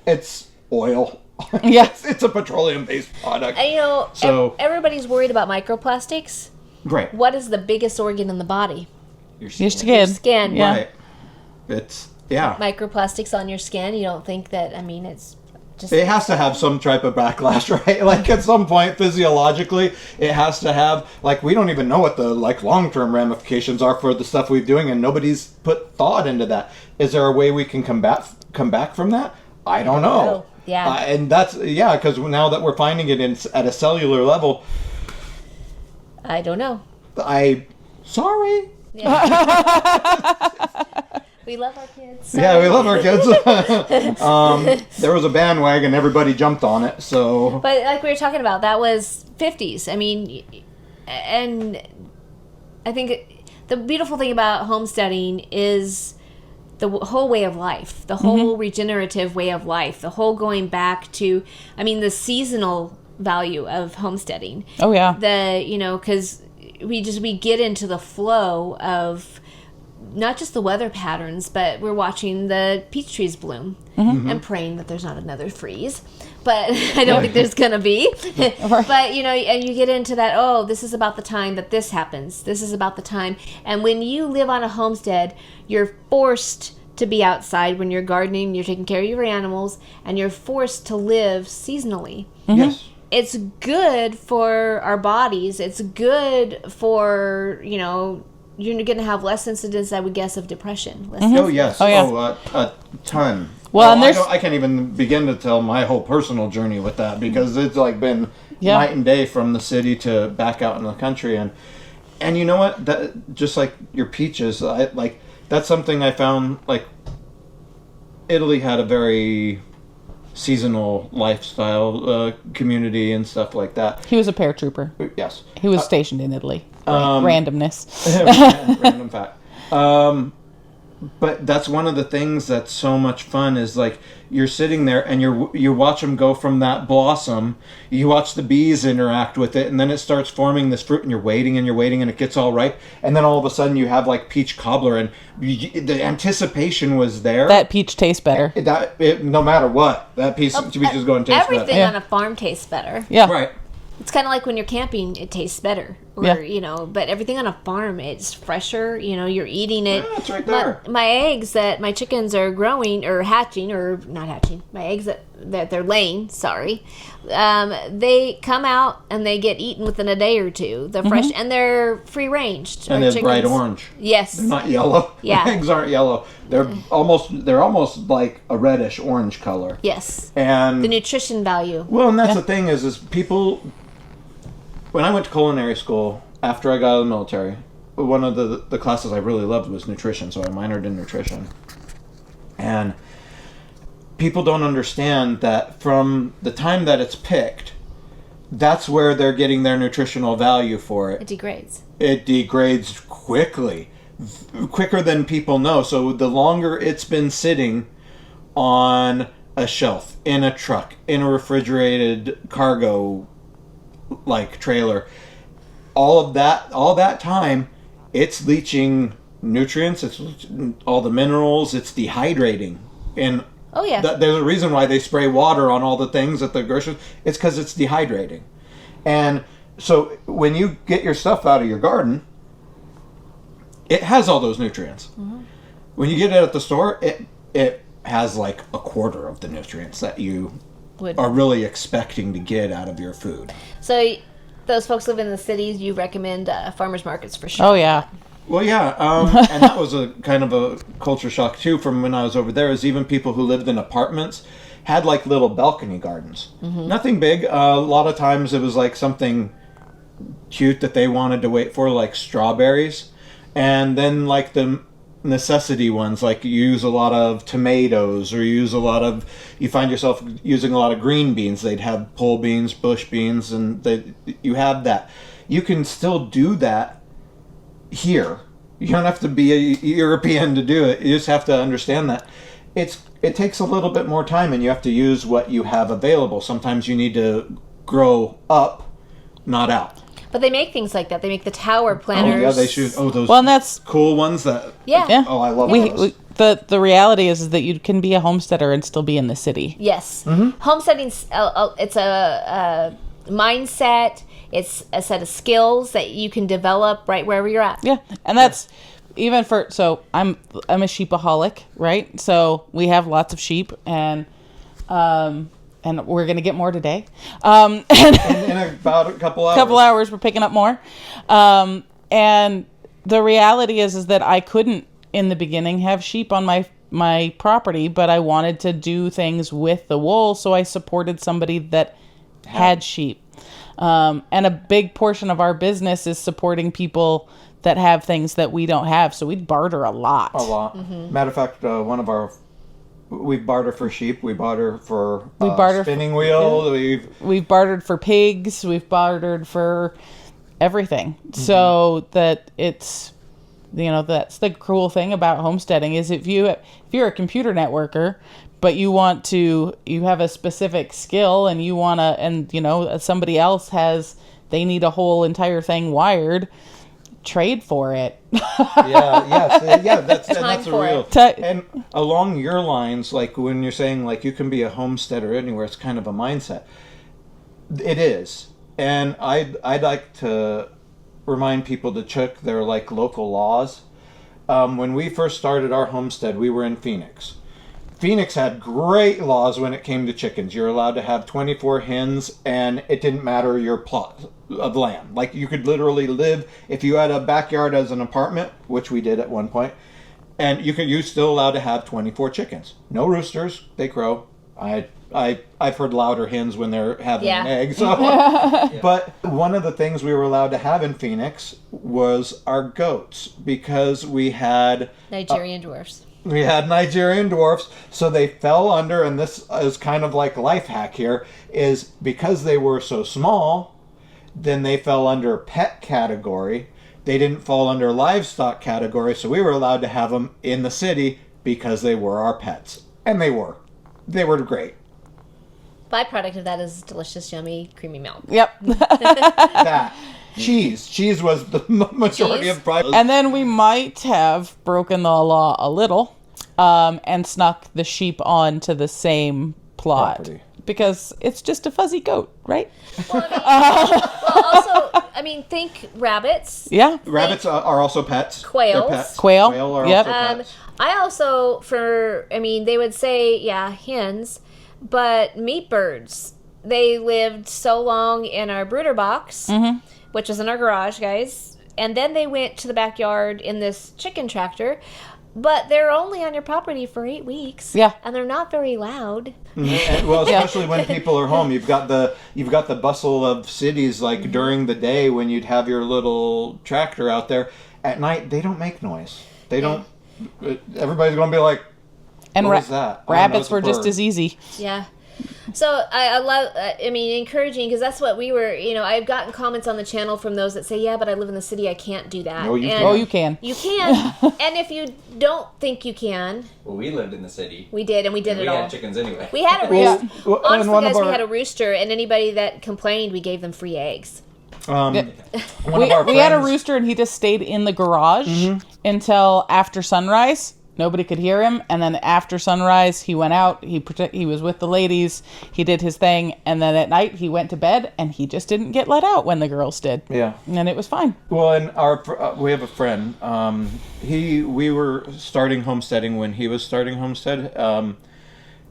It's oil. Yeah. It's a petroleum-based product. And so everybody's worried about microplastics. Right. What is the biggest organ in the body? Your skin. Yeah. Right. It's microplastics on your skin. You don't think that? I mean, it's just. It has to have some type of backlash, right? Like at some point, physiologically, it has to have. Like we don't even know what the long-term ramifications are for the stuff we're doing, and nobody's put thought into that. Is there a way we can come back from that? I don't know. Yeah. And that's because now that we're finding it at a cellular level, I don't know. Sorry. Yeah. We love our kids. So. Yeah, we love our kids. There was a bandwagon, everybody jumped on it. So, but like we were talking about, that was 50s. I mean, and I think the beautiful thing about homesteading is the whole way of life, the whole regenerative way of life, the whole going back to, I mean, the seasonal value of homesteading. Oh yeah. Because we get into the flow of not just the weather patterns, but we're watching the peach trees bloom and praying that there's not another freeze. But I don't think there's gonna be. But and you get into that. This is about the time that this happens. This is about the time. And when you live on a homestead, you're forced to be outside when you're gardening. You're taking care of your animals, and you're forced to live seasonally. Yes. It's good for our bodies. It's good for, you're going to have less incidence, I would guess, of depression. Oh, yes. Oh, yeah. A ton. Well, and I can't even begin to tell my whole personal journey with that because it's been night and day from the city to back out in the country. And you know what? That, just like your peaches, that's something I found, Italy had a very seasonal lifestyle community and stuff like that. He was a paratrooper. Yes. He was stationed in Italy. Randomness. Random fact. But that's one of the things that's so much fun is you're sitting there and you watch them go from that blossom. You watch the bees interact with it, and then it starts forming this fruit, and you're waiting and it gets all ripe, and then all of a sudden you have peach cobbler, and the anticipation was there. That peach tastes better. No matter what, that peach is going to taste better. Everything on a farm tastes better. Yeah. Right. It's kind of like when you're camping, it tastes better. But everything on a farm, it's fresher. You're eating it. Yeah, it's right there. My eggs that my chickens are growing or hatching, or not hatching, my eggs that they're laying, they come out and they get eaten within a day or two. They're fresh and they're free ranged. And they're bright orange. Yes. They're not yellow. Yeah. Eggs aren't yellow. They're almost like a reddish orange color. Yes. And the nutrition value. Well, and that's the thing is people. When I went to culinary school after I got out of the military, one of the classes I really loved was nutrition, so I minored in nutrition. And people don't understand that from the time that it's picked, that's where they're getting their nutritional value for it. It degrades. It degrades quickly, quicker than people know. So the longer it's been sitting on a shelf, in a truck, in a refrigerated cargo like trailer, all that time, it's leaching nutrients, it's all the minerals, it's dehydrating. And there's a reason why they spray water on all the things at the grocery. It's because it's dehydrating. And so when you get your stuff out of your garden, it has all those nutrients. Mm-hmm. When you get it at the store, it has like a quarter of the nutrients that you are really expecting to get out of your food. So those folks live in the cities, you recommend farmers markets for sure. Oh, yeah. Well, yeah, and that was a kind of a culture shock, too, from when I was over there, is even people who lived in apartments had, like, little balcony gardens. Mm-hmm. Nothing big. A lot of times it was, like, something cute that they wanted to wait for, like strawberries. And then, like, the necessity ones, like you use a lot of tomatoes, or you find yourself using a lot of green beans. They'd have pole beans, bush beans, and you have that. You can still do that here. You don't have to be a European to do it. You just have to understand that it takes a little bit more time, and you have to use what you have available. Sometimes you need to grow up, not out. But they make things like that. They make the tower planters. Oh yeah, they shoot. Oh, those and that's cool ones. That Oh, I love those. The reality is that you can be a homesteader and still be in the city. Yes, homesteading's it's a mindset. It's a set of skills that you can develop right wherever you're at. Yeah, and that's even for. So I'm a sheepaholic, right? So we have lots of sheep, and we're gonna get more today. In about a couple hours, we're picking up more. And the reality is that I couldn't in the beginning have sheep on my property, but I wanted to do things with the wool, so I supported somebody that had sheep. And a big portion of our business is supporting people that have things that we don't have. So we barter a lot. Mm-hmm. Matter of fact, we barter for sheep. We barter for spinning wheel. Yeah. We've bartered for pigs. We've bartered for everything. Mm-hmm. So that it's, that's the cool thing about homesteading is if you're a computer networker, but you have a specific skill and you want to, and somebody else they need a whole entire thing wired, trade for it. That's a real. And along your lines, like when you're saying like you can be a homesteader anywhere, it's kind of a mindset. It is, and I'd like to remind people to check their like local laws. When we first started our homestead, we were in Phoenix. Phoenix had great laws when it came to chickens. You're allowed to have 24 hens, and it didn't matter your plot of land. Like, you could literally live, if you had a backyard as an apartment, which we did at one point, and you're still allowed to have 24 chickens. No roosters, they crow. I've heard louder hens when they're having an egg. So. But one of the things we were allowed to have in Phoenix was our goats, because we had Nigerian dwarfs. We had Nigerian dwarfs, so they fell under, and this is kind of like a life hack here, is because they were so small, then they fell under pet category. They didn't fall under livestock category, so we were allowed to have them in the city because they were our pets. And they were. They were great. Byproduct of that is delicious, yummy, creamy milk. Yep. Cheese was the majority of products. And then we might have broken the law a little and snuck the sheep onto the same plot. Property. Because it's just a fuzzy goat, right? Think rabbits. Yeah. Rabbits are also pets. Quails. Pets. Quail are also pets. I also, they would say, hens, but meat birds. They lived so long in our brooder box, which was in our garage, guys. And then they went to the backyard in this chicken tractor. But they're only on your property for 8 weeks. Yeah. And they're not very loud. Mm-hmm. Well, especially when people are home. You've got the bustle of cities, like during the day when you'd have your little tractor out there. At night, they don't make noise. They don't. Everybody's going to be like, what is that? Rabbits were just as easy. Yeah. So I love, encouraging, because that's what we were, I've gotten comments on the channel from those that say, yeah, but I live in the city, I can't do that. No, you and can. Oh, you can. You can. And if you don't think you can. Well, we lived in the city. We did, and we did it all. We had chickens anyway. We had a rooster. Well, Honestly, one of guys, we our- had a rooster, and anybody that complained, we gave them free eggs. One of We our had a friends- rooster, and he just stayed in the garage until after sunrise. Nobody could hear him, and then after sunrise, he went out. He was with the ladies. He did his thing, and then at night he went to bed, and he just didn't get let out when the girls did. Yeah. And it was fine. Well, and we have a friend. We were starting homesteading when he was starting homestead.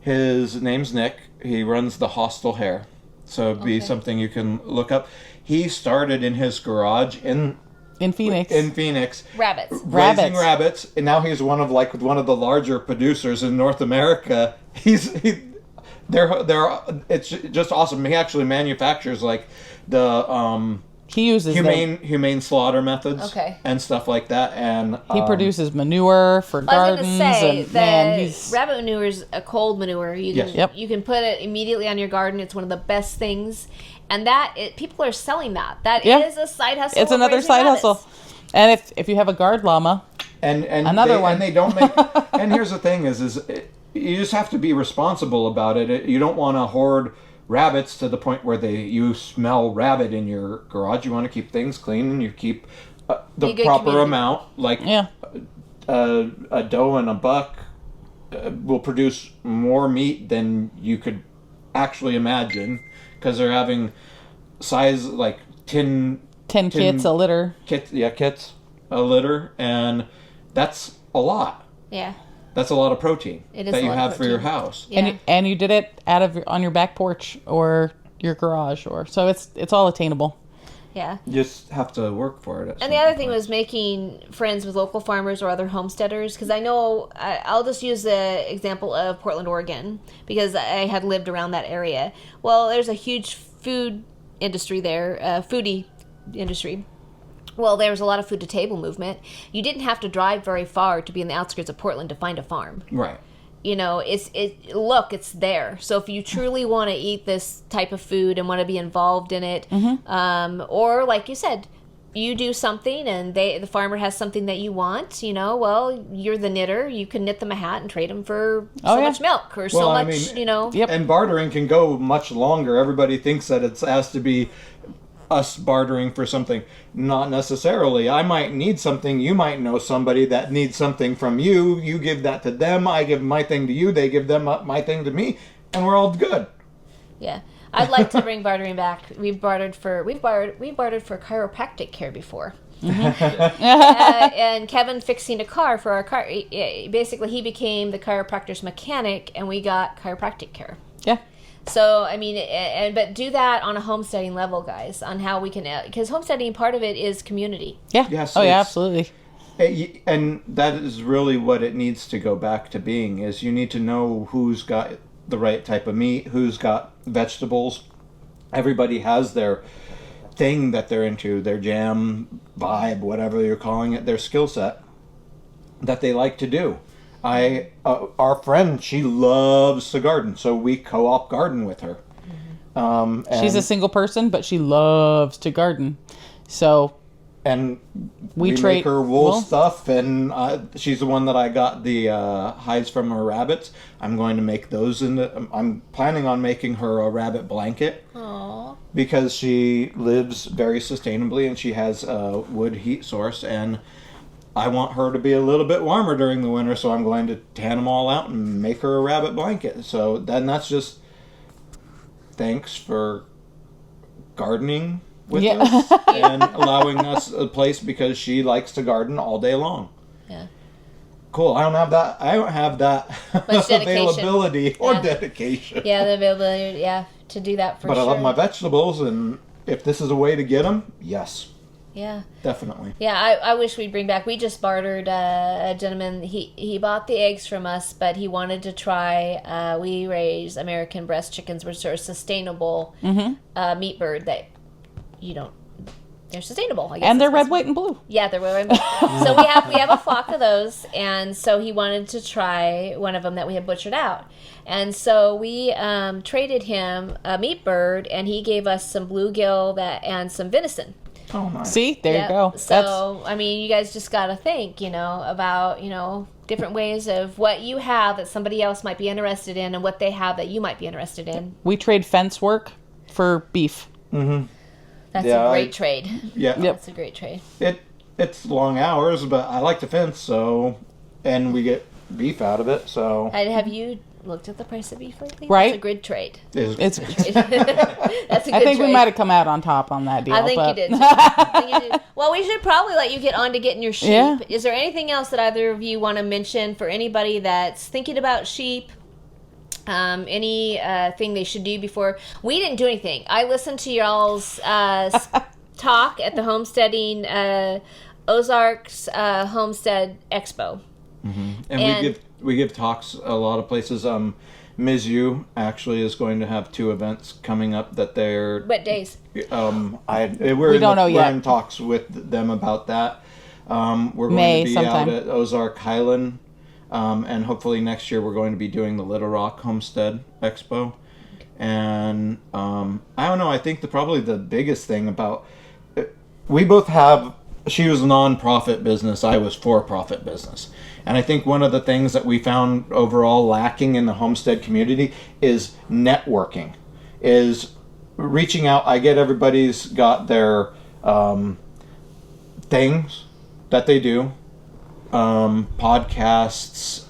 His name's Nick. He runs the Hostel Hare, so it'd be something you can look up. He started in his garage in Phoenix. Rabbits. raising rabbits, and now he's one of the larger producers in North America. It's just awesome. He actually manufactures like the He uses humane slaughter methods, and stuff like that, and he produces manure for I was gardens. going to say, and man, rabbit manure is a cold manure. You can, Yes. you can put it immediately on your garden. It's one of the best things. And people are selling that. That is a side hustle. It's of another raising side rabbits. hustle. And if you have a guard llama, and another one. and they don't make. And here's the thing: is you just have to be responsible about it. You don't want to hoard rabbits to the point where you smell rabbit in your garage. You want to keep things clean, and you keep the proper community. amount. Like a doe and a buck will produce more meat than you could actually imagine, because they're having size like 10 kits a litter. Kits a litter, and that's a lot. Yeah. That's a lot of protein It is that a you lot of have for your protein. house. Yeah. And you did it on your back porch or your garage, so it's all attainable. Yeah. You just have to work for it. And the other thing was making friends with local farmers or other homesteaders, because I know, I'll just use the example of Portland, Oregon, because I had lived around that area. Well, there's a huge food industry there, foodie industry. Well, there was a lot of food to table movement. You didn't have to drive very far to be in the outskirts of Portland to find a farm. Right. It's there. So if you truly want to eat this type of food and want to be involved in it, or like you said, you do something and the farmer has something that you want, well, you're the knitter. You can knit them a hat and trade them for much milk or Yep. And bartering can go much longer. Everybody thinks that it has to be us bartering for something. Not necessarily. I might need something. You might know somebody that needs something from you. You give that to them. I give my thing to you. They give them my thing to me, and we're all good. Yeah. I'd like to bring bartering back. We've bartered for chiropractic care before. And Kevin fixing a car for our car. Basically, he became the chiropractor's mechanic, and we got chiropractic care. Yeah. So, but do that on a homesteading level, guys, on how we can, because homesteading, part of it is community. Yeah. Yes, yeah, absolutely. And that is really what it needs to go back to being, is you need to know who's got the right type of meat, who's got vegetables. Everybody has their thing that they're into, their jam, vibe, whatever you're calling it, their skill set that they like to do. Our friend, she loves to garden, so we co-op garden with her. She's a single person, but she loves to garden. So, and we make her wool stuff, and she's the one that I got the hides from her rabbits. I'm going to make those I'm planning on making her a rabbit blanket. Aww. Because she lives very sustainably and she has a wood heat source, and I want her to be a little bit warmer during the winter, so I'm going to tan them all out and make her a rabbit blanket. So then that's just thanks for gardening with us and allowing us a place, because she likes to garden all day long. Yeah. Cool. I don't have that Much dedication. availability or dedication. Yeah, the availability, to do that for but sure. I love my vegetables, and if this is a way to get them, yes. Yeah. Definitely. Yeah, I wish we'd bring back. We just bartered a gentleman. He bought the eggs from us, but he wanted to try. We raise American breast chickens, which are a sustainable meat bird that you don't. they're sustainable. I guess. And they're red, white, and blue. Yeah, they're red, white, and blue. So we have a flock of those, and so he wanted to try one of them that we had butchered out. And so we traded him a meat bird, and he gave us some bluegill and some venison. Oh, nice. See, there you go. So, I mean, you guys just got to think, about, different ways of what you have that somebody else might be interested in and what they have that you might be interested in. We trade fence work for beef. Mm-hmm. That's a great trade. Yeah. Yep. That's a great trade. It's long hours, but I like the fence, and we get beef out of it, so. Have you looked at the price of beef lately? Right. It's a good trade. It's. That's a good I think trade. we might have come out on top on that deal. I think you did. Too. I think you did. Well, we should probably let you get on to getting your sheep. Yeah. Is there anything else that either of you want to mention for anybody that's thinking about sheep? Any thing they should do before? We didn't do anything. I listened to y'all's talk at the homesteading Ozarks Homestead Expo. Mm-hmm. And we give talks a lot of places. Mizzou actually is going to have 2 events coming up that they're. What days? We don't know yet. We're in talks with them about that. We're going May to be sometime. out at Ozark Highland, and hopefully next year we're going to be doing the Little Rock Homestead Expo. And I don't know. I think probably the biggest thing about we both have. She was a non-profit business. I was for-profit business. And I think one of the things that we found overall lacking in the homestead community is networking, is reaching out. I get everybody's got their things that they do, podcasts.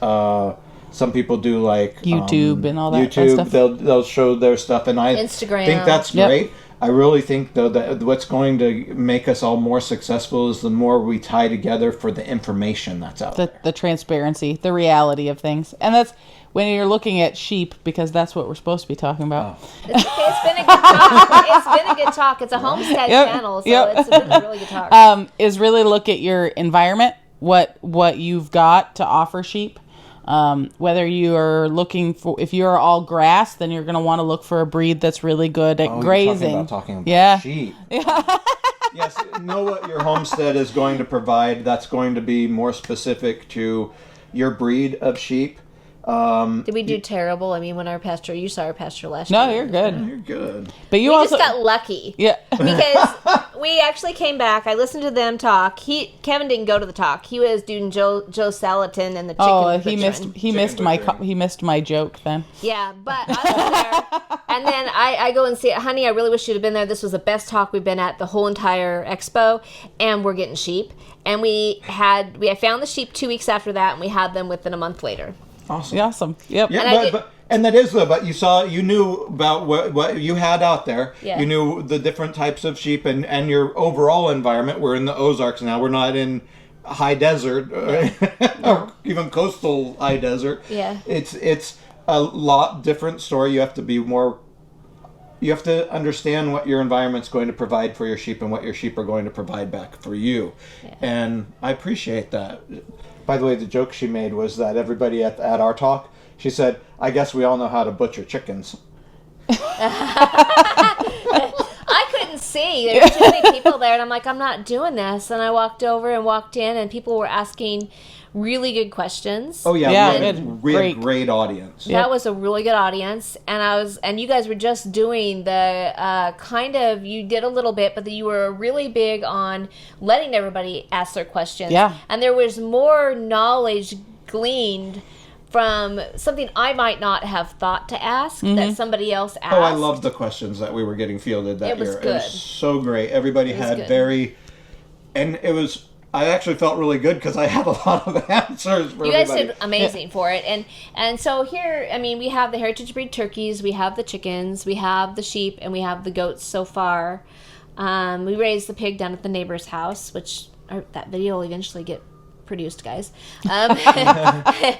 Some people do like YouTube and all that YouTube. stuff. They'll show their stuff, and I Instagram. think that's Yep. great. I really think, though, that what's going to make us all more successful is the more we tie together for the information that's out there. The transparency, the reality of things. And that's when you're looking at sheep, because that's what we're supposed to be talking about. It's okay. It's been a good talk. It's been a good talk. It's a homestead channel, so it's been a really good talk. Is really look at your environment, what you've got to offer sheep. Whether you are looking for, if you're all grass, then you're going to want to look for a breed that's really good at grazing. Talking about Yeah. sheep. Yes, know what your homestead is going to provide. That's going to be more specific to your breed of sheep. Did we do terrible? I mean, when you saw our pasture last year. No, you're good. You're good. But you We also just got lucky. yeah. Because we actually came back. I listened to them talk. Kevin didn't go to the talk. He was doing Joe Salatin and the chicken. He missed my joke then. Yeah, but I was there, and then I go and see it. Honey, I really wish you'd have been there. This was the best talk we've been at the whole entire expo, and we're getting sheep. And we had found the sheep 2 weeks after that, and we had them within a month later. Awesome. Awesome. Yep. Yeah, and that is though. But you knew about what you had out there. Yeah. You knew the different types of sheep and your overall environment. We're in the Ozarks now. We're not in high desert or even coastal high desert. Yeah. It's a lot different story. You have to understand what your environment's going to provide for your sheep and what your sheep are going to provide back for you. Yeah. And I appreciate that. By the way, the joke she made was that everybody at our talk, she said, I guess we all know how to butcher chickens. I couldn't see. There were too many people there, and I'm like, I'm not doing this. And I walked in, and people were asking really good questions. Oh yeah, we had a great audience. That was a really good audience, and you guys were just doing the you did a little bit, but you were really big on letting everybody ask their questions. Yeah, and there was more knowledge gleaned from something I might not have thought to ask that somebody else asked. Oh, I loved the questions that we were getting fielded that year. Good. It was so great. Everybody had and it was. I actually felt really good because I had a lot of answers for you everybody. guys did amazing for it. And so here, I mean, we have the heritage breed turkeys, we have the chickens, we have the sheep, and we have the goats so far. We raised the pig down at the neighbor's house, that video will eventually get produced, guys. All the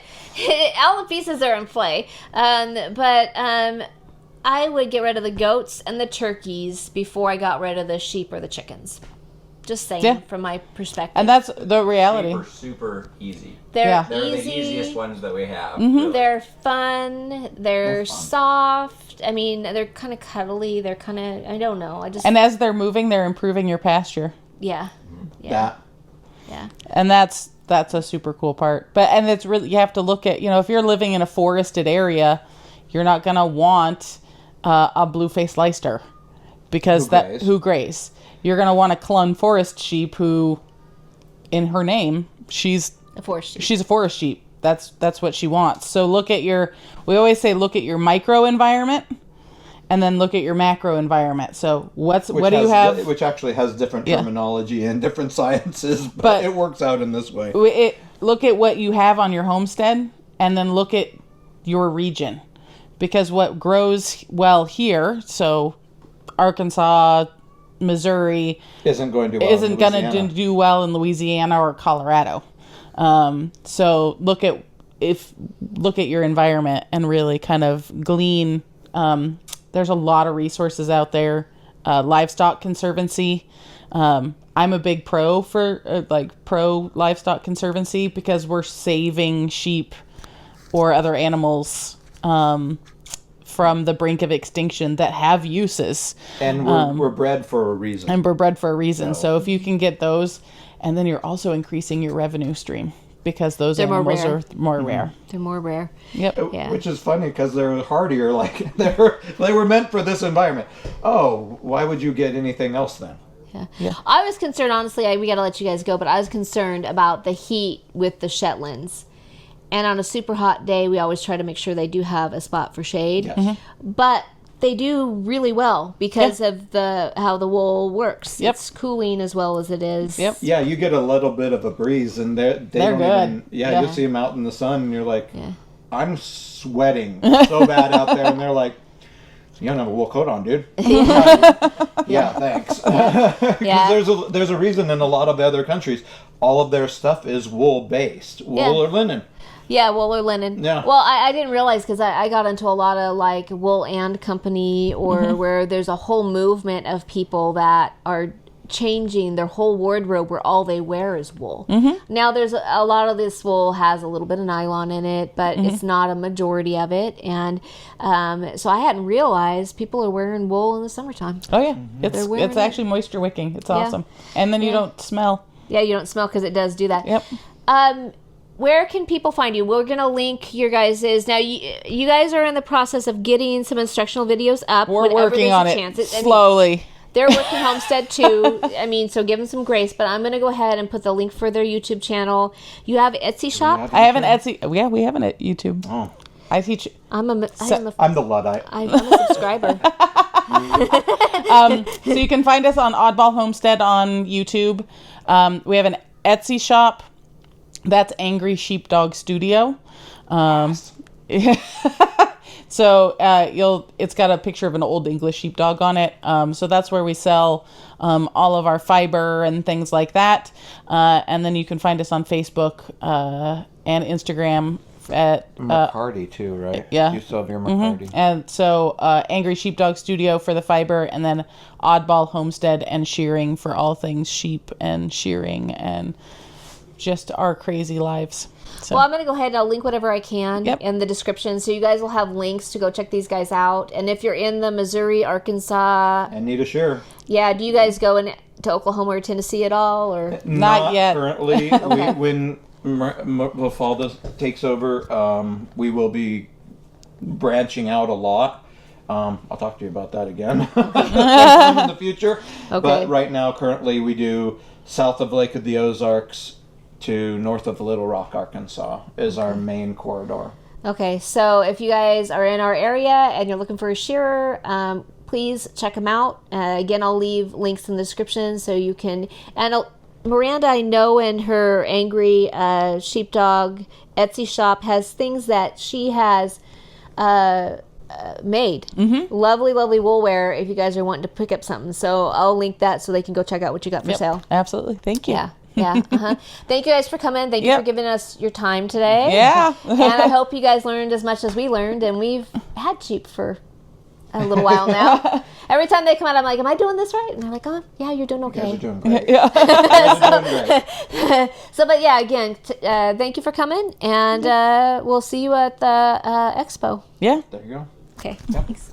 pieces are in play. But I would get rid of the goats and the turkeys before I got rid of the sheep or the chickens. Just saying, Yeah. from my perspective. And that's the reality. Super easy. They're They're easy. the easiest ones that we have. Mm-hmm. They're fun. They're soft. I mean, they're kind of cuddly. They're kind of, I don't know. And as they're moving, they're improving your pasture. Yeah. That. Yeah. And that's a super cool part. And it's really, you have to look at, if you're living in a forested area, you're not going to want a blue-faced Leicester because who graze. You're going to want a Clun forest sheep who, in her name, she's A forest sheep. She's a forest sheep. That's what she wants. So we always say look at your micro environment and then look at your macro environment. So what do you have? Which actually has different terminology and different sciences, but it works out in this way. Look at what you have on your homestead and then look at your region. Because what grows well here, so Arkansas, Missouri, isn't going to do well in Louisiana or Colorado. So look at your environment and really kind of glean. There's a lot of resources out there. Livestock Conservancy. I'm a big pro for pro Livestock Conservancy because we're saving sheep or other animals from the brink of extinction that have uses. And we're bred for a reason. So if you can get those, and then you're also increasing your revenue stream because those animals are more rare. They're more rare. Yep. Yeah. Which is funny because they're hardier. They were meant for this environment. Oh, why would you get anything else then? Yeah. I was concerned, honestly, we got to let you guys go, but I was concerned about the heat with the Shetlands. And on a super hot day, we always try to make sure they do have a spot for shade. Yes. Mm-hmm. But they do really well because of how the wool works. Yep. It's cooling as well as it is. Yep. Yeah, you get a little bit of a breeze, and they're good. Even, you see them out in the sun, and you're like, I'm sweating so bad out there, and they're like, you don't have a wool coat on, dude. Yeah, thanks. Because there's a reason in a lot of other countries, all of their stuff is wool based, wool or linen. Yeah, wool or linen. Yeah. Well, I didn't realize because I got into a lot of Wool and Company or where there's a whole movement of people that are changing their whole wardrobe where all they wear is wool. Now there's a lot of this wool has a little bit of nylon in it, but it's not a majority of it. And so I hadn't realized people are wearing wool in the summertime. Oh yeah, it's actually moisture wicking. It's awesome. And then you don't smell. Yeah, you don't smell because it does do that. Yep. Where can people find you? We're going to link your guys' now. You guys are in the process of getting some instructional videos up. We're working on it slowly. They're working Homestead too. So give them some grace. But I'm going to go ahead and put the link for their YouTube channel. You have Etsy shop? I have an Etsy. Yeah, we have an YouTube. Oh. I teach. I'm the Luddite. I'm a subscriber. So you can find us on Oddball Homestead on YouTube. We have an Etsy shop. That's Angry Sheepdog Studio. So it's got a picture of an old English sheepdog on it. So that's where we sell all of our fiber and things like that. And then you can find us on Facebook and Instagram at McCarty too, right? Yeah. You still have your McCarty. And so Angry Sheepdog Studio for the fiber, and then Oddball Homestead and Shearing for all things sheep and shearing and just our crazy lives. So. Well, I'm going to go ahead and I'll link whatever I can in the description. So you guys will have links to go check these guys out. And if you're in the Missouri, Arkansas... And need a shear. Yeah, do you guys go to Oklahoma or Tennessee at all? Or Not yet. Currently. When Mafalda takes over, we will be branching out a lot. I'll talk to you about that again in the future. Okay. But right now, currently, we do south of Lake of the Ozarks to north of Little Rock, Arkansas is our main corridor. Okay, so if you guys are in our area and you're looking for a shearer, please check them out. Again, I'll leave links in the description so you can... And Miranda, I know, in her Angry Sheepdog Etsy shop has things that she has made. Lovely, lovely wool wear if you guys are wanting to pick up something. So I'll link that so they can go check out what you got for sale. Absolutely. Thank you. Yeah. Thank you guys for coming. Thank you for giving us your time today. Yeah. And I hope you guys learned as much as we learned. And we've had sheep for a little while now. Every time they come out, I'm like, am I doing this right? And they're like, oh, yeah, you're doing okay. You guys are doing great. Yeah. But yeah, again, thank you for coming, and we'll see you at the expo. Yeah. There you go. Okay, thanks.